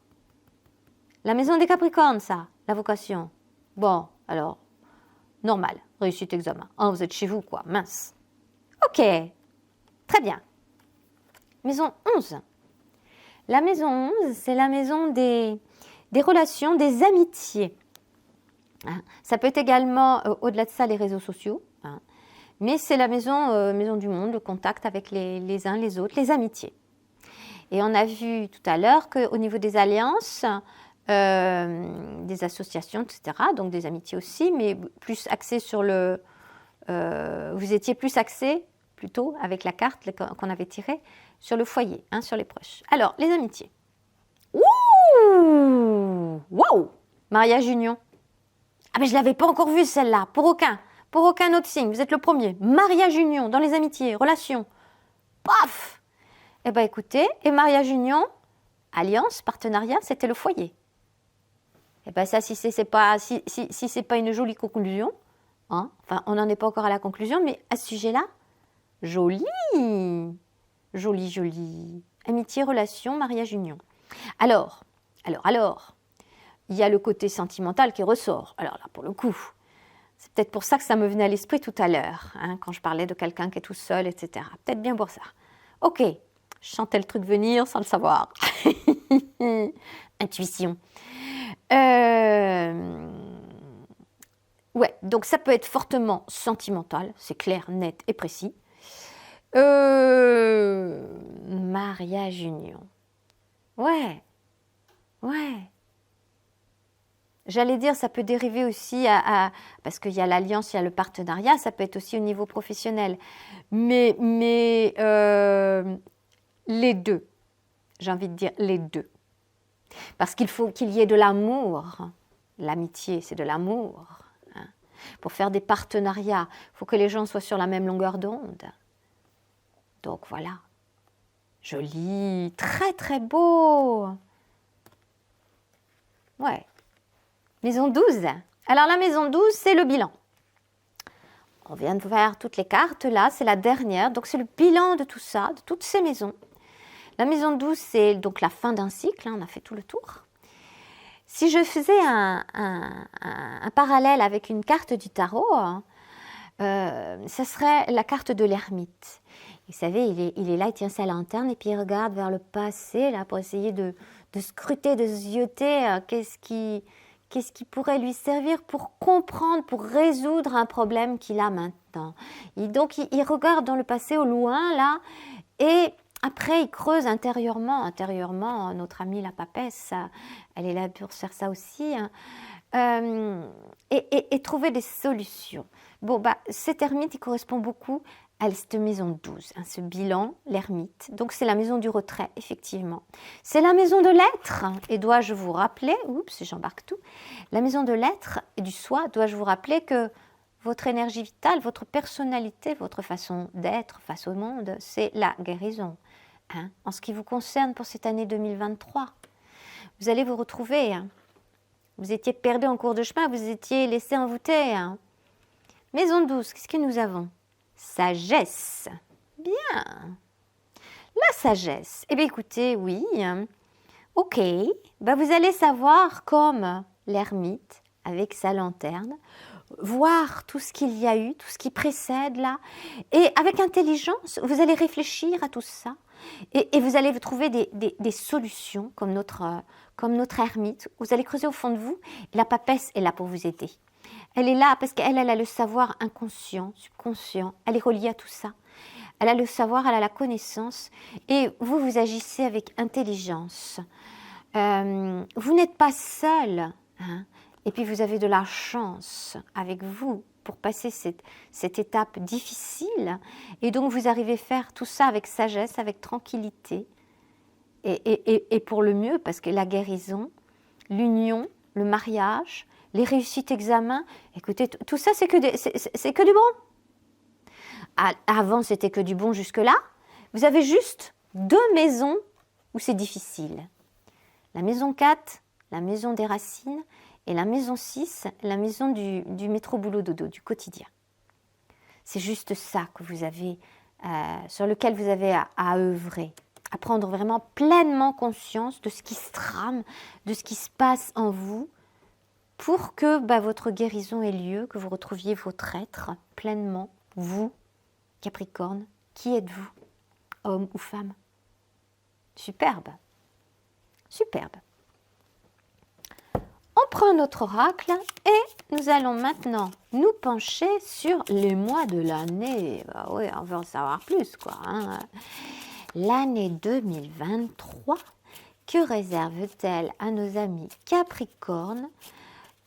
La maison des Capricornes, ça, la vocation. Bon, alors, normal, réussite examen. Vous êtes chez vous, quoi, mince. Ok, très bien. Maison 11. La maison 11, c'est la maison des relations, des amitiés. Hein. Ça peut être également, au-delà de ça, les réseaux sociaux. Hein. Mais c'est la maison du monde, le contact avec les uns les autres, les amitiés. Et on a vu tout à l'heure qu'au niveau des alliances, des associations, etc., donc des amitiés aussi, mais plus axé sur vous étiez plus axé, plutôt, avec la carte qu'on avait tirée, sur le foyer, hein, sur les proches. Alors, les amitiés. Ouh! Wow! Mariage union. Ah mais je ne l'avais pas encore vue celle-là, pour aucun autre signe, vous êtes le premier. Mariage union, dans les amitiés, relations. Paf! Eh bien écoutez, et mariage union, alliance, partenariat, c'était le foyer. Eh bien ça, si c'est pas une jolie conclusion, hein, enfin on n'en est pas encore à la conclusion, mais à ce sujet-là, joli, joli. Amitié, relation, mariage, union. Alors, il y a le côté sentimental qui ressort. Alors là, pour le coup, c'est peut-être pour ça que ça me venait à l'esprit tout à l'heure, hein, quand je parlais de quelqu'un qui est tout seul, etc. Peut-être bien pour ça. Ok, je sentais le truc venir sans le savoir. Intuition. Ouais, donc ça peut être fortement sentimental, c'est clair, net et précis. Mariage, union. Ouais. J'allais dire, ça peut dériver aussi parce qu'il y a l'alliance, il y a le partenariat, ça peut être aussi au niveau professionnel. Mais les deux, j'ai envie de dire les deux. Parce qu'il faut qu'il y ait de l'amour. L'amitié, c'est de l'amour. Hein. Pour faire des partenariats, il faut que les gens soient sur la même longueur d'onde. Donc voilà. Joli, très très beau. Ouais. Maison 12. Alors la maison 12, c'est le bilan. On vient de faire toutes les cartes là, c'est la dernière. Donc c'est le bilan de tout ça, de toutes ces maisons. La maison 12, c'est donc la fin d'un cycle, hein, on a fait tout le tour. Si je faisais un parallèle avec une carte du tarot, ça serait la carte de l'ermite. Vous savez, il est là, il tient sa lanterne et puis il regarde vers le passé là, pour essayer de scruter, de zioter qu'est-ce qui pourrait lui servir pour comprendre, pour résoudre un problème qu'il a maintenant. Donc il regarde dans le passé au loin là et après il creuse intérieurement, notre amie la papesse, elle est là pour faire ça aussi, hein, et trouver des solutions. Bon, cet ermite, il correspond beaucoup à cette maison 12, hein, ce bilan, l'ermite. Donc, c'est la maison du retrait, effectivement. C'est la maison de l'être, et dois-je vous rappeler, oups, j'embarque tout, la maison de l'être et du soi, dois-je vous rappeler que votre énergie vitale, votre personnalité, votre façon d'être face au monde, c'est la guérison. Hein, en ce qui vous concerne pour cette année 2023, vous allez vous retrouver. Hein. Vous étiez perdu en cours de chemin, vous étiez laissé envoûter. Hein. Maison 12, qu'est-ce que nous avons? Sagesse. Bien. La sagesse. Eh bien, écoutez, oui. Ok. Vous allez savoir, comme l'ermite, avec sa lanterne, voir tout ce qu'il y a eu, tout ce qui précède là. Et avec intelligence, vous allez réfléchir à tout ça. Et vous allez vous trouver des solutions, comme notre ermite. Vous allez creuser au fond de vous. La papesse est là pour vous aider. Elle est là parce qu'elle a le savoir inconscient, subconscient. Elle est reliée à tout ça. Elle a le savoir, elle a la connaissance. Et vous agissez avec intelligence. Vous n'êtes pas seul. Hein, et puis vous avez de la chance avec vous pour passer cette étape difficile. Et donc vous arrivez à faire tout ça avec sagesse, avec tranquillité. Et pour le mieux, parce que la guérison, l'union, le mariage, les réussites examens, écoutez, tout ça c'est que du bon. Avant c'était que du bon jusque-là. Vous avez juste 2 maisons où c'est difficile. La maison 4, la maison des racines, et la maison 6, la maison du métro boulot dodo, du quotidien. C'est juste ça que vous avez, sur lequel vous avez à œuvrer, à prendre vraiment pleinement conscience de ce qui se trame, de ce qui se passe en vous, pour que votre guérison ait lieu, que vous retrouviez votre être pleinement, vous, Capricorne. Qui êtes-vous, homme ou femme? Superbe, superbe. On prend notre oracle et nous allons maintenant nous pencher sur les mois de l'année. Oui, on veut en savoir plus, quoi. Hein. L'année 2023, que réserve-t-elle à nos amis Capricorne?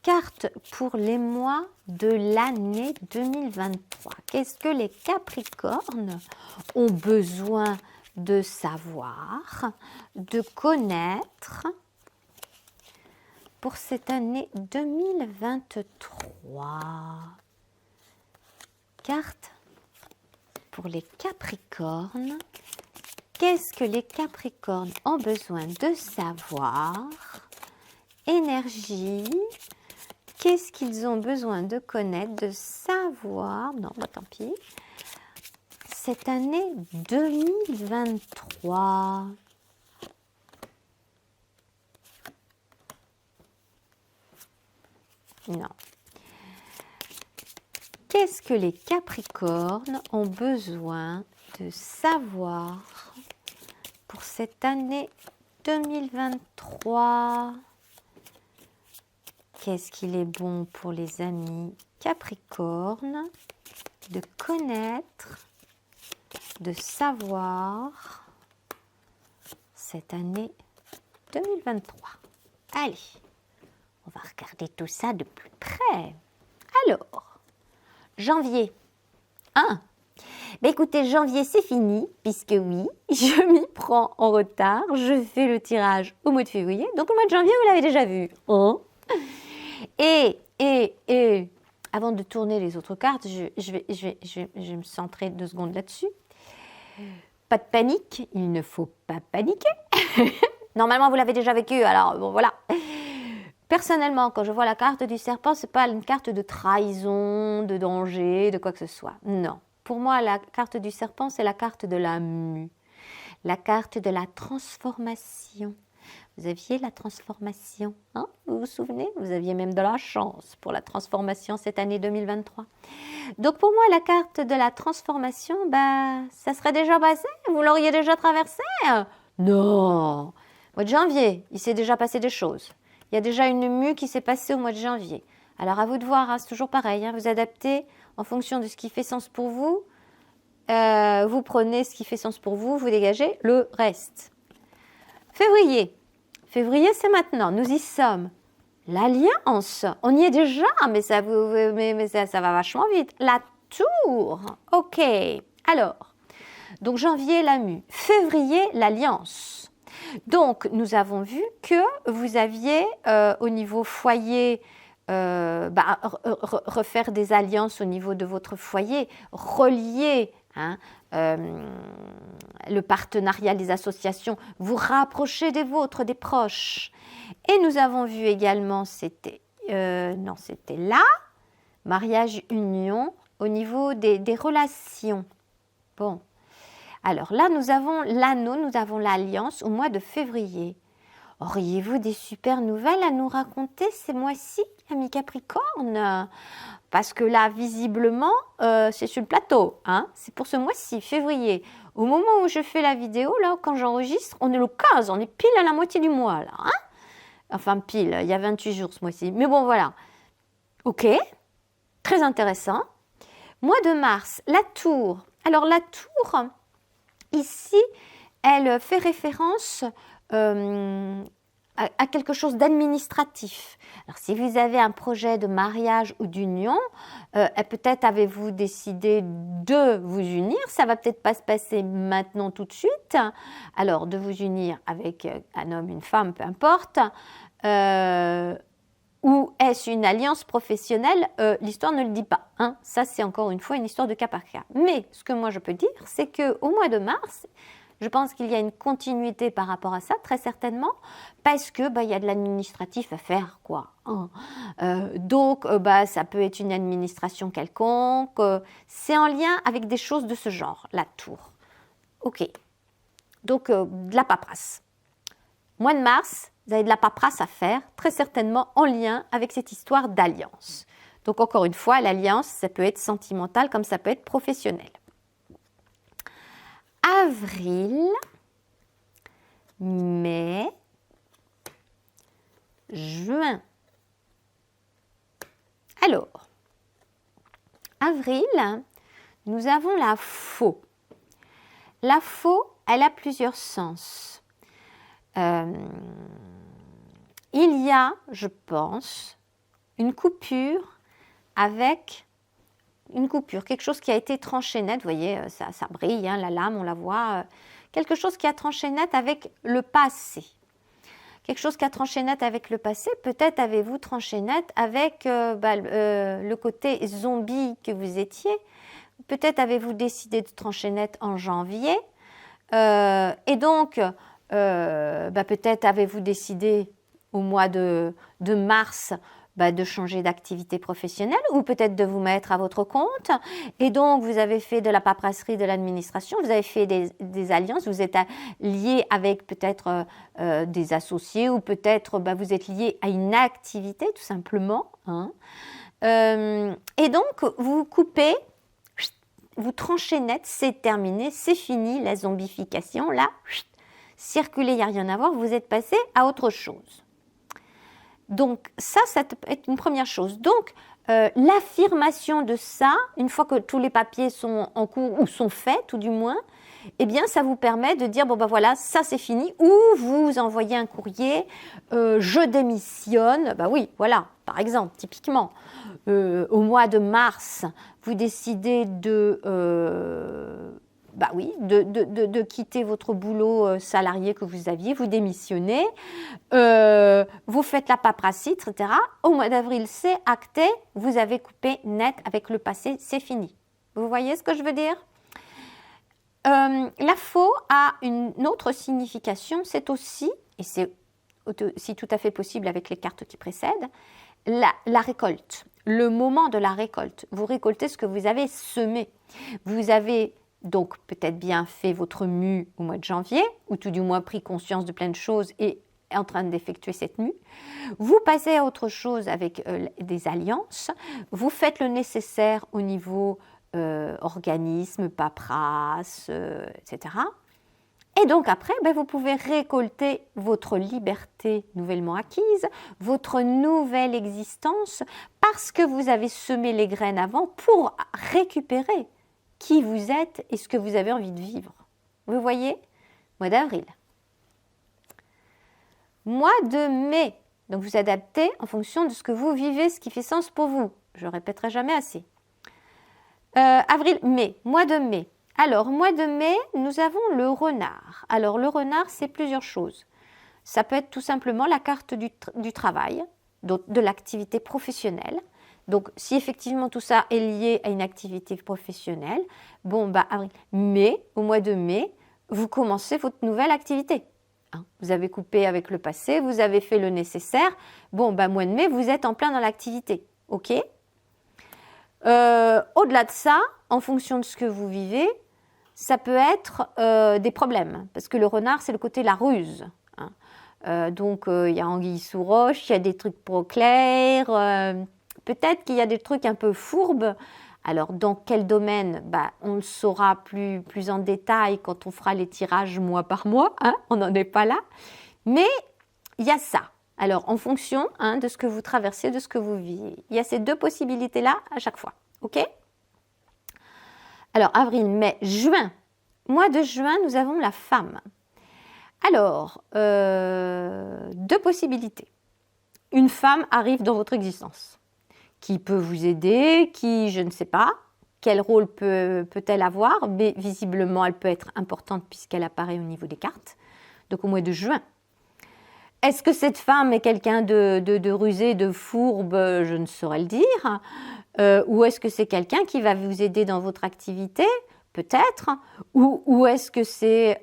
Carte pour les mois de l'année 2023. Qu'est-ce que les Capricornes ont besoin de savoir, de connaître pour cette année 2023? Carte pour les Capricornes. Qu'est-ce que les Capricornes ont besoin de savoir? Énergie. Qu'est-ce qu'ils ont besoin de connaître, de savoir? Non, tant pis. Cette année 2023. Non. Qu'est-ce que les Capricornes ont besoin de savoir pour cette année 2023? Qu'est-ce qu'il est bon pour les amis Capricorne de connaître, de savoir cette année 2023? Allez, on va regarder tout ça de plus près. Alors, janvier 1. Écoutez, janvier c'est fini, puisque oui, je m'y prends en retard. Je fais le tirage au mois de février. Donc le mois de janvier, vous l'avez déjà vu. Hein? Et avant de tourner les autres cartes, je vais me centrer 2 secondes là-dessus. Pas de panique, il ne faut pas paniquer. Normalement, vous l'avez déjà vécu, alors bon voilà. personnellement, quand je vois la carte du serpent, ce n'est pas une carte de trahison, de danger, de quoi que ce soit. Non. Pour moi, la carte du serpent, c'est la carte de la mue, la carte de la transformation. Vous aviez la transformation, hein? Vous vous souvenez? Vous aviez même de la chance pour la transformation cette année 2023. Donc pour moi, la carte de la transformation, ça serait déjà passé? Vous l'auriez déjà traversé? Non! Au mois de janvier, il s'est déjà passé des choses. Il y a déjà une mue qui s'est passée au mois de janvier. Alors à vous de voir, hein, c'est toujours pareil, hein, vous adaptez en fonction de ce qui fait sens pour vous. Vous prenez ce qui fait sens pour vous, vous dégagez le reste. Février. Février, c'est maintenant, nous y sommes. L'alliance, on y est déjà, mais ça va vachement vite. La tour, ok. Alors, donc janvier, la mue. Février, l'alliance. Donc, nous avons vu que vous aviez au niveau foyer, refaire des alliances au niveau de votre foyer, relier le partenariat, les associations, vous rapprocher des vôtres, des proches. Et nous avons vu également, c'était là, mariage, union, au niveau des relations. Bon, alors là, nous avons l'anneau, nous avons l'alliance au mois de février. Auriez-vous des super nouvelles à nous raconter ces mois-ci, amis Capricorne? Parce que là, visiblement, c'est sur le plateau. Hein, c'est pour ce mois-ci, février. Au moment où je fais la vidéo, là, quand j'enregistre, on est le 15, on est pile à la moitié du mois. Là, hein, enfin, pile, il y a 28 jours ce mois-ci. Mais bon, voilà. Ok, très intéressant. Mois de mars, la tour. Alors, la tour, ici, elle fait référence à quelque chose d'administratif. Alors, si vous avez un projet de mariage ou d'union, peut-être avez-vous décidé de vous unir. Ça va peut-être pas se passer maintenant tout de suite. Alors, de vous unir avec un homme, une femme, peu importe. Ou est-ce une alliance professionnelle? L'histoire ne le dit pas. Hein. Ça, c'est encore une fois une histoire de cas par cas. Mais ce que moi je peux dire, c'est qu'au mois de mars, je pense qu'il y a une continuité par rapport à ça, très certainement, parce que il y a de l'administratif à faire, quoi. Hein. Donc, ça peut être une administration quelconque. C'est en lien avec des choses de ce genre, la tour. Ok. Donc, de la paperasse. Mois de mars, vous avez de la paperasse à faire, très certainement en lien avec cette histoire d'alliance. Donc, encore une fois, l'alliance, ça peut être sentimental comme ça peut être professionnel. Avril, mai, juin. Alors, avril, nous avons la faux. La faux, elle a plusieurs sens. Il y a, je pense, une coupure avec une coupure, quelque chose qui a été tranché net, vous voyez, ça brille, hein, la lame, on la voit, quelque chose qui a tranché net avec le passé. Quelque chose qui a tranché net avec le passé, peut-être avez-vous tranché net avec le côté zombie que vous étiez, peut-être avez-vous décidé de trancher net en janvier, et donc peut-être avez-vous décidé au mois de mars de changer d'activité professionnelle ou peut-être de vous mettre à votre compte. Et donc, vous avez fait de la paperasserie, de l'administration, vous avez fait des alliances, vous êtes lié avec peut-être des associés ou peut-être vous êtes lié à une activité tout simplement. Hein. Et donc, vous coupez, vous tranchez net, c'est terminé, c'est fini, la zombification, là, circuler, il n'y a rien à voir, vous êtes passé à autre chose. Donc ça peut être une première chose. Donc l'affirmation de ça, une fois que tous les papiers sont en cours ou sont faits tout du moins, eh bien ça vous permet de dire voilà, ça c'est fini, ou vous envoyez un courrier, je démissionne, oui, voilà, par exemple, typiquement, au mois de mars, vous décidez de quitter votre boulot salarié que vous aviez, vous démissionnez, vous faites la paperasserie, etc. Au mois d'avril, c'est acté, vous avez coupé net avec le passé, c'est fini. Vous voyez ce que je veux dire? La faux a une autre signification, c'est aussi, et c'est si tout à fait possible avec les cartes qui précèdent, la récolte, le moment de la récolte. Vous récoltez ce que vous avez semé. Vous avez donc peut-être bien fait votre mue au mois de janvier, ou tout du moins pris conscience de plein de choses et est en train d'effectuer cette mue. Vous passez à autre chose avec des alliances. Vous faites le nécessaire au niveau organisme, paperasse, etc. Et donc après, vous pouvez récolter votre liberté nouvellement acquise, votre nouvelle existence, parce que vous avez semé les graines avant pour récupérer qui vous êtes et ce que vous avez envie de vivre. Vous voyez? Mois d'avril. Mois de mai. Donc vous adaptez en fonction de ce que vous vivez, ce qui fait sens pour vous. Je ne répéterai jamais assez. Avril, mai. Mois de mai. Alors, mois de mai, nous avons le renard. Alors, le renard, c'est plusieurs choses. Ça peut être tout simplement la carte du travail, de l'activité professionnelle. Donc, si effectivement tout ça est lié à une activité professionnelle, avril. Mais, au mois de mai, vous commencez votre nouvelle activité. Vous avez coupé avec le passé, vous avez fait le nécessaire. Mois de mai, vous êtes en plein dans l'activité. OK ? Au-delà de ça, en fonction de ce que vous vivez, ça peut être des problèmes. Parce que le renard, c'est le côté la ruse. Donc, il y a anguille sous roche, il y a des trucs pas clairs. Peut-être qu'il y a des trucs un peu fourbes. Alors, dans quel domaine? On le saura plus en détail quand on fera les tirages mois par mois. On n'en est pas là. Mais il y a ça. Alors, en fonction de ce que vous traversez, de ce que vous vivez. Il y a ces deux possibilités-là à chaque fois. OK? Alors, avril, mai, juin. Mois de juin, nous avons la femme. Alors, deux possibilités. Une femme arrive dans votre existence qui peut vous aider, qui, je ne sais pas, quel rôle peut-elle avoir, mais visiblement, elle peut être importante puisqu'elle apparaît au niveau des cartes. Donc, au mois de juin. Est-ce que cette femme est quelqu'un de rusé, de fourbe? Je ne saurais le dire. Ou est-ce que c'est quelqu'un qui va vous aider dans votre activité? Peut-être. Ou est-ce que c'est...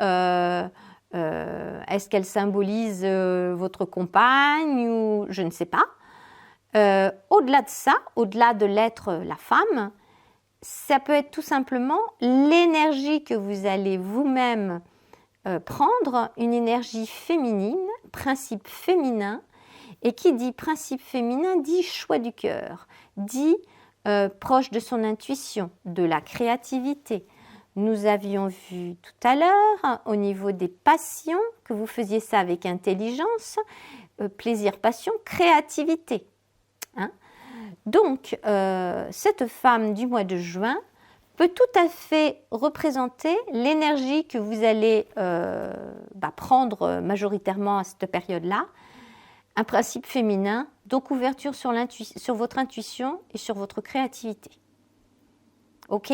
est-ce qu'elle symbolise votre compagne? Ou je ne sais pas. Au-delà de ça, au-delà de l'être la femme, ça peut être tout simplement l'énergie que vous allez vous-même prendre, une énergie féminine, principe féminin. Et qui dit principe féminin dit choix du cœur, dit proche de son intuition, de la créativité. Nous avions vu tout à l'heure au niveau des passions que vous faisiez ça avec intelligence, plaisir, passion, créativité. Donc, cette femme du mois de juin peut tout à fait représenter l'énergie que vous allez prendre majoritairement à cette période-là. Un principe féminin, donc ouverture sur votre intuition et sur votre créativité. OK?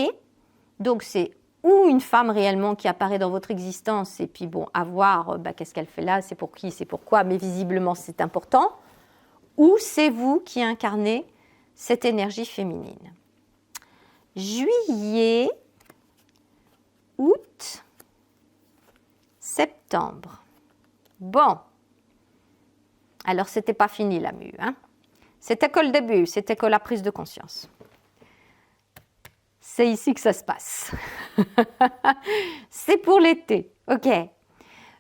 Donc c'est ou une femme réellement qui apparaît dans votre existence et puis à voir qu'est-ce qu'elle fait là, c'est pour qui, c'est pourquoi, mais visiblement c'est important, ou c'est vous qui incarnez cette énergie féminine. Juillet, août, septembre. Bon. Alors, c'était pas fini la mue. C'était que le début, c'était que la prise de conscience. C'est ici que ça se passe. C'est pour l'été. OK.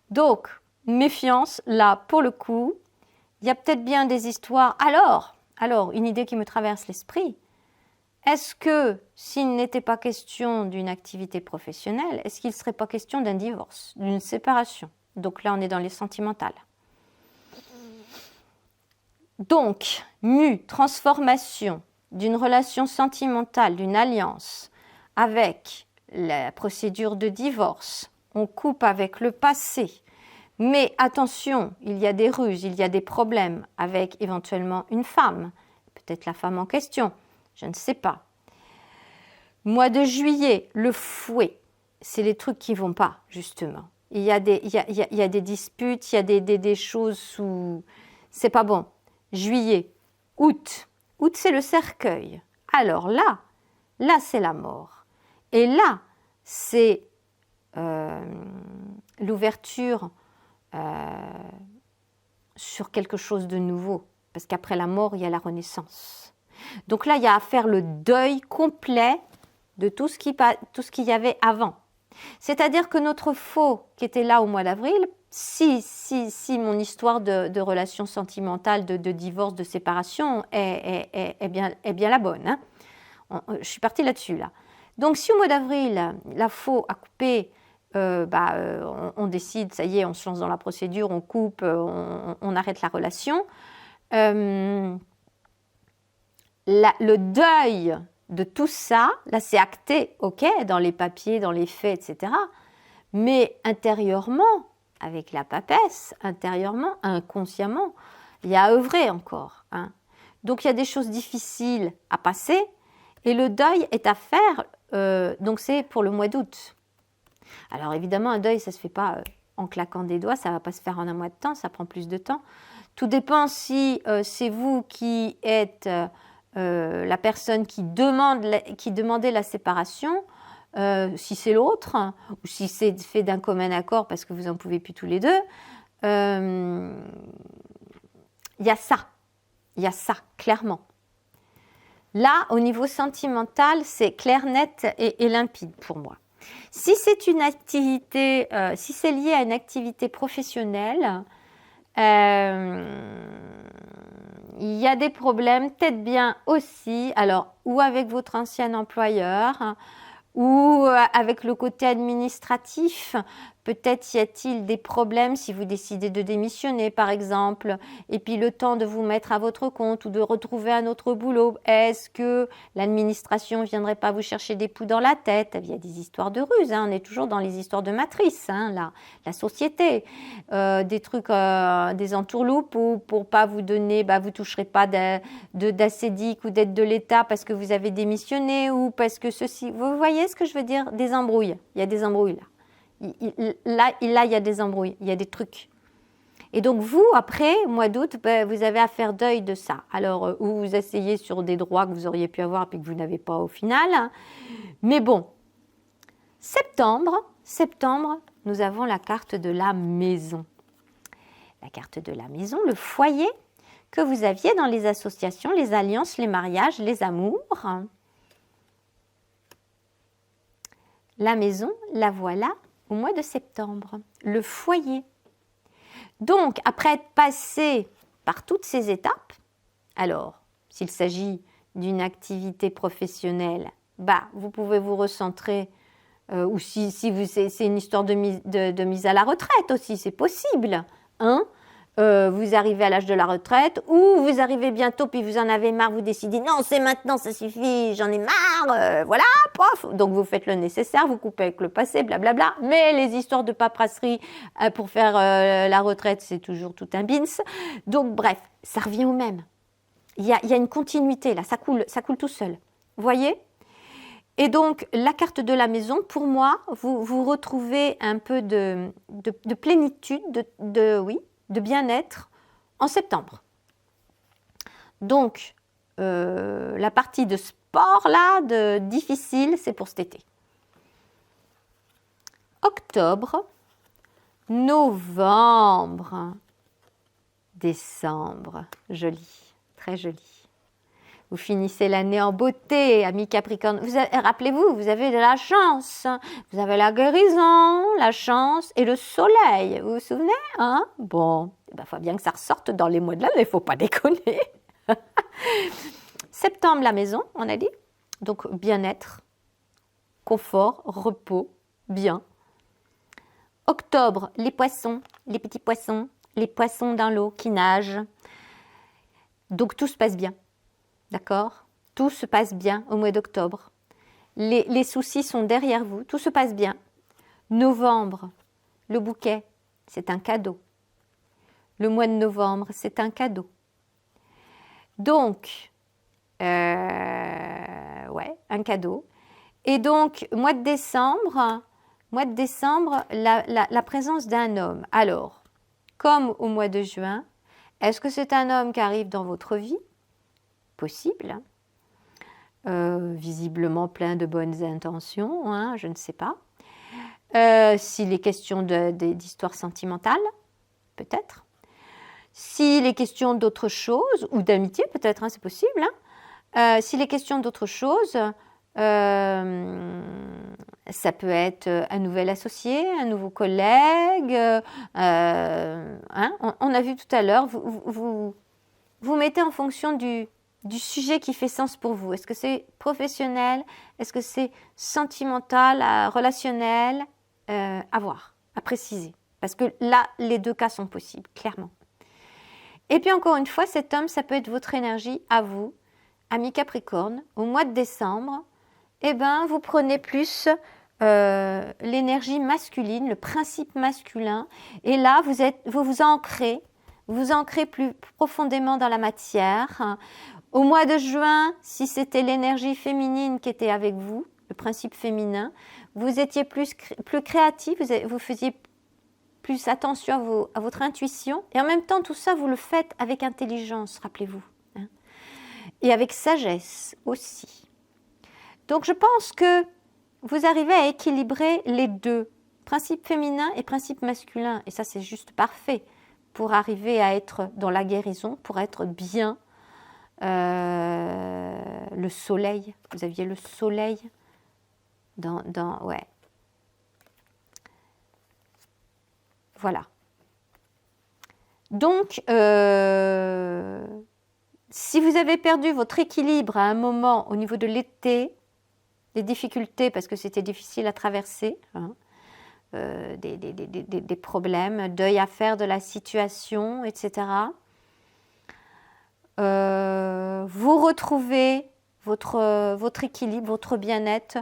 Donc, méfiance, là, pour le coup, il y a peut-être bien des histoires. Alors, une idée qui me traverse l'esprit. Est-ce que, s'il n'était pas question d'une activité professionnelle, est-ce qu'il ne serait pas question d'un divorce, d'une séparation? Donc là, on est dans les sentimentales. Donc, transformation d'une relation sentimentale, d'une alliance avec la procédure de divorce. On coupe avec le passé. Mais attention, il y a des ruses, il y a des problèmes avec éventuellement une femme, peut-être la femme en question, je ne sais pas. Mois de juillet, le fouet, c'est les trucs qui ne vont pas, justement. Il y a des disputes, il y a des choses où c'est pas bon. Juillet, août, c'est le cercueil. Alors là c'est la mort. Et là, c'est l'ouverture, sur quelque chose de nouveau, parce qu'après la mort, il y a la renaissance. Donc là, il y a à faire le deuil complet de tout ce qu'il y avait avant. C'est-à-dire que notre faux qui était là au mois d'avril, si mon histoire de relation sentimentale, de divorce, de séparation est bien la bonne, hein. Je suis partie là-dessus, là. Donc si au mois d'avril, la faux a coupé, on décide, ça y est, on se lance dans la procédure, on coupe, on arrête la relation. Le deuil de tout ça, là c'est acté, ok, dans les papiers, dans les faits, etc. Mais intérieurement, avec la papesse, intérieurement, inconsciemment, il y a à œuvrer encore, hein. Donc il y a des choses difficiles à passer et le deuil est à faire, donc c'est pour le mois d'août. Alors évidemment, un deuil, ça ne se fait pas en claquant des doigts, ça ne va pas se faire en un mois de temps, ça prend plus de temps. Tout dépend si c'est vous qui êtes la personne qui demandait la séparation, si c'est l'autre, ou si c'est fait d'un commun accord parce que vous n'en pouvez plus tous les deux. Il y a ça, clairement. Là, au niveau sentimental, c'est clair, net et limpide pour moi. Si c'est une activité, si c'est lié à une activité professionnelle, il y a des problèmes, peut-être bien aussi, alors, ou avec votre ancien employeur, ou avec le côté administratif. Peut-être y a-t-il des problèmes si vous décidez de démissionner, par exemple, et puis le temps de vous mettre à votre compte ou de retrouver un autre boulot. Est-ce que l'administration ne viendrait pas vous chercher des poux dans la tête? Il y a des histoires de ruse, hein. On est toujours dans les histoires de matrice, hein, la société. Des trucs, des entourloupes où pour pas vous donner, vous toucherez pas d'assédic ou d'aide de l'État parce que vous avez démissionné ou parce que ceci. Vous voyez ce que je veux dire? Des embrouilles. Il y a des embrouilles là. Là, il y a des embrouilles, il y a des trucs. Et donc, vous, après, mois d'août, vous avez à faire deuil de ça. Alors, ou vous asseyez sur des droits que vous auriez pu avoir et que vous n'avez pas au final. Mais bon, septembre, nous avons la carte de la maison. La carte de la maison, le foyer que vous aviez dans les associations, les alliances, les mariages, les amours. La maison, la voilà au mois de septembre, le foyer. Donc, après être passé par toutes ces étapes, alors, s'il s'agit d'une activité professionnelle, vous pouvez vous recentrer, ou si c'est une histoire de mise à la retraite aussi, c'est possible, hein. Vous arrivez à l'âge de la retraite ou vous arrivez bientôt puis vous en avez marre, vous décidez non c'est maintenant, ça suffit, j'en ai marre, voilà, pof. Donc vous faites le nécessaire, vous coupez avec le passé, blablabla. Mais les histoires de paperasserie pour faire la retraite, c'est toujours tout un bins. Donc bref, ça revient au même. Il y a une continuité là, ça coule tout seul. Vous voyez ? Et donc, la carte de la maison, pour moi, vous retrouvez un peu de plénitude, de bien-être en septembre. Donc, la partie de sport, là, difficile, c'est pour cet été. Octobre, novembre, décembre, joli, très joli. Vous finissez l'année en beauté, amis Capricorne. Rappelez-vous, vous avez de la chance. Vous avez la guérison, la chance et le soleil. Vous vous souvenez, hein? Bon, il faut bien que ça ressorte dans les mois de l'année, il ne faut pas déconner. Septembre, la maison, on a dit. Donc, bien-être, confort, repos, bien. Octobre, les poissons, les petits poissons, les poissons dans l'eau qui nagent. Donc, tout se passe bien. D'accord? Tout se passe bien au mois d'octobre. Les soucis sont derrière vous. Tout se passe bien. Novembre, le bouquet, c'est un cadeau. Le mois de novembre, c'est un cadeau. Donc, un cadeau. Et donc, mois de décembre, la présence d'un homme. Alors, comme au mois de juin, est-ce que c'est un homme qui arrive dans votre vie? Possible, visiblement plein de bonnes intentions, hein, je ne sais pas. S'il est question d'histoire sentimentale, peut-être. S'il est question d'autre chose, ou d'amitié peut-être, hein, c'est possible, s'il est question d'autre chose, ça peut être un nouvel associé, un nouveau collègue. On a vu tout à l'heure, vous mettez en fonction du sujet qui fait sens pour vous. Est-ce que c'est professionnel? Est-ce que c'est sentimental, relationnel? À voir, à préciser. Parce que là, les deux cas sont possibles, clairement. Et puis encore une fois, cet homme, ça peut être votre énergie à vous, ami Capricorne, au mois de décembre. Eh bien, vous prenez plus l'énergie masculine, le principe masculin. Et là, vous vous ancrez plus profondément dans la matière. Au mois de juin, si c'était l'énergie féminine qui était avec vous, le principe féminin, vous étiez plus créatif, vous faisiez plus attention à votre intuition. Et en même temps, tout ça, vous le faites avec intelligence, rappelez-vous. Hein, et avec sagesse aussi. Donc, je pense que vous arrivez à équilibrer les deux, principe féminin et principe masculin. Et ça, c'est juste parfait pour arriver à être dans la guérison, pour être bien. Le soleil, vous aviez le soleil ouais. Voilà. Donc, si vous avez perdu votre équilibre à un moment au niveau de l'été, des difficultés parce que c'était difficile à traverser, hein, des problèmes, deuil à faire de la situation, etc. Vous retrouvez votre équilibre, votre bien-être,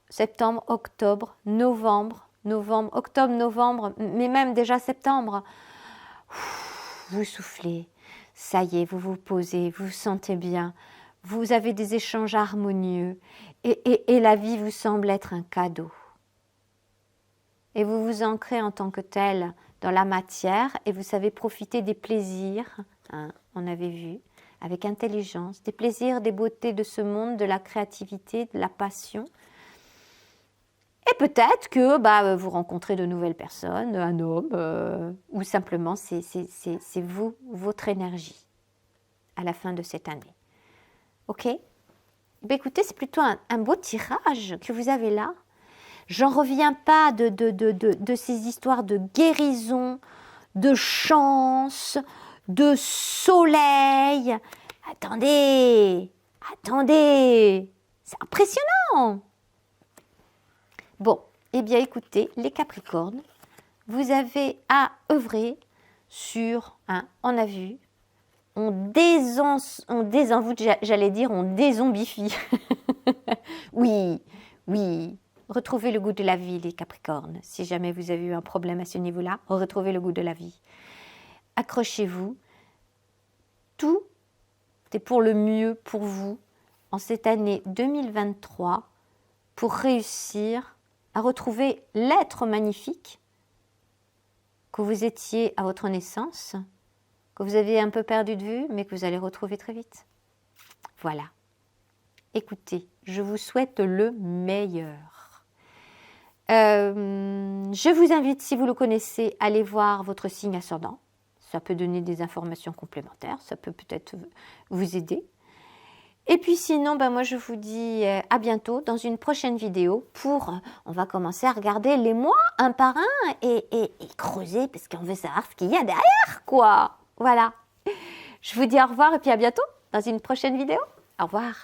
septembre, octobre, novembre, octobre, novembre, mais même déjà septembre. Vous soufflez, ça y est, vous vous posez, vous vous sentez bien, vous avez des échanges harmonieux et la vie vous semble être un cadeau. Et vous vous ancrez en tant que tel dans la matière et vous savez profiter des plaisirs, hein, on avait vu, avec intelligence, des plaisirs, des beautés de ce monde, de la créativité, de la passion. Et peut-être que vous rencontrez de nouvelles personnes, un homme, ou simplement c'est vous, votre énergie à la fin de cette année. Ok? Écoutez, c'est plutôt un beau tirage que vous avez là. J'en reviens pas de ces histoires de guérison, de chance, de soleil. Attendez, c'est impressionnant. Bon, eh bien écoutez, les Capricornes, vous avez à œuvrer sur, on a vu, on désenvoûte, j'allais dire on dézombifie. Oui, retrouvez le goût de la vie, les Capricornes. Si jamais vous avez eu un problème à ce niveau-là, retrouvez le goût de la vie. Accrochez-vous. Tout est pour le mieux pour vous en cette année 2023 pour réussir à retrouver l'être magnifique que vous étiez à votre naissance, que vous avez un peu perdu de vue, mais que vous allez retrouver très vite. Voilà. Écoutez, je vous souhaite le meilleur. Je vous invite, si vous le connaissez, à aller voir votre signe ascendant. Ça peut donner des informations complémentaires, ça peut peut-être vous aider. Et puis sinon, moi je vous dis à bientôt dans une prochaine vidéo on va commencer à regarder les mois un par un et creuser parce qu'on veut savoir ce qu'il y a derrière, quoi. Voilà. Je vous dis au revoir et puis à bientôt dans une prochaine vidéo. Au revoir.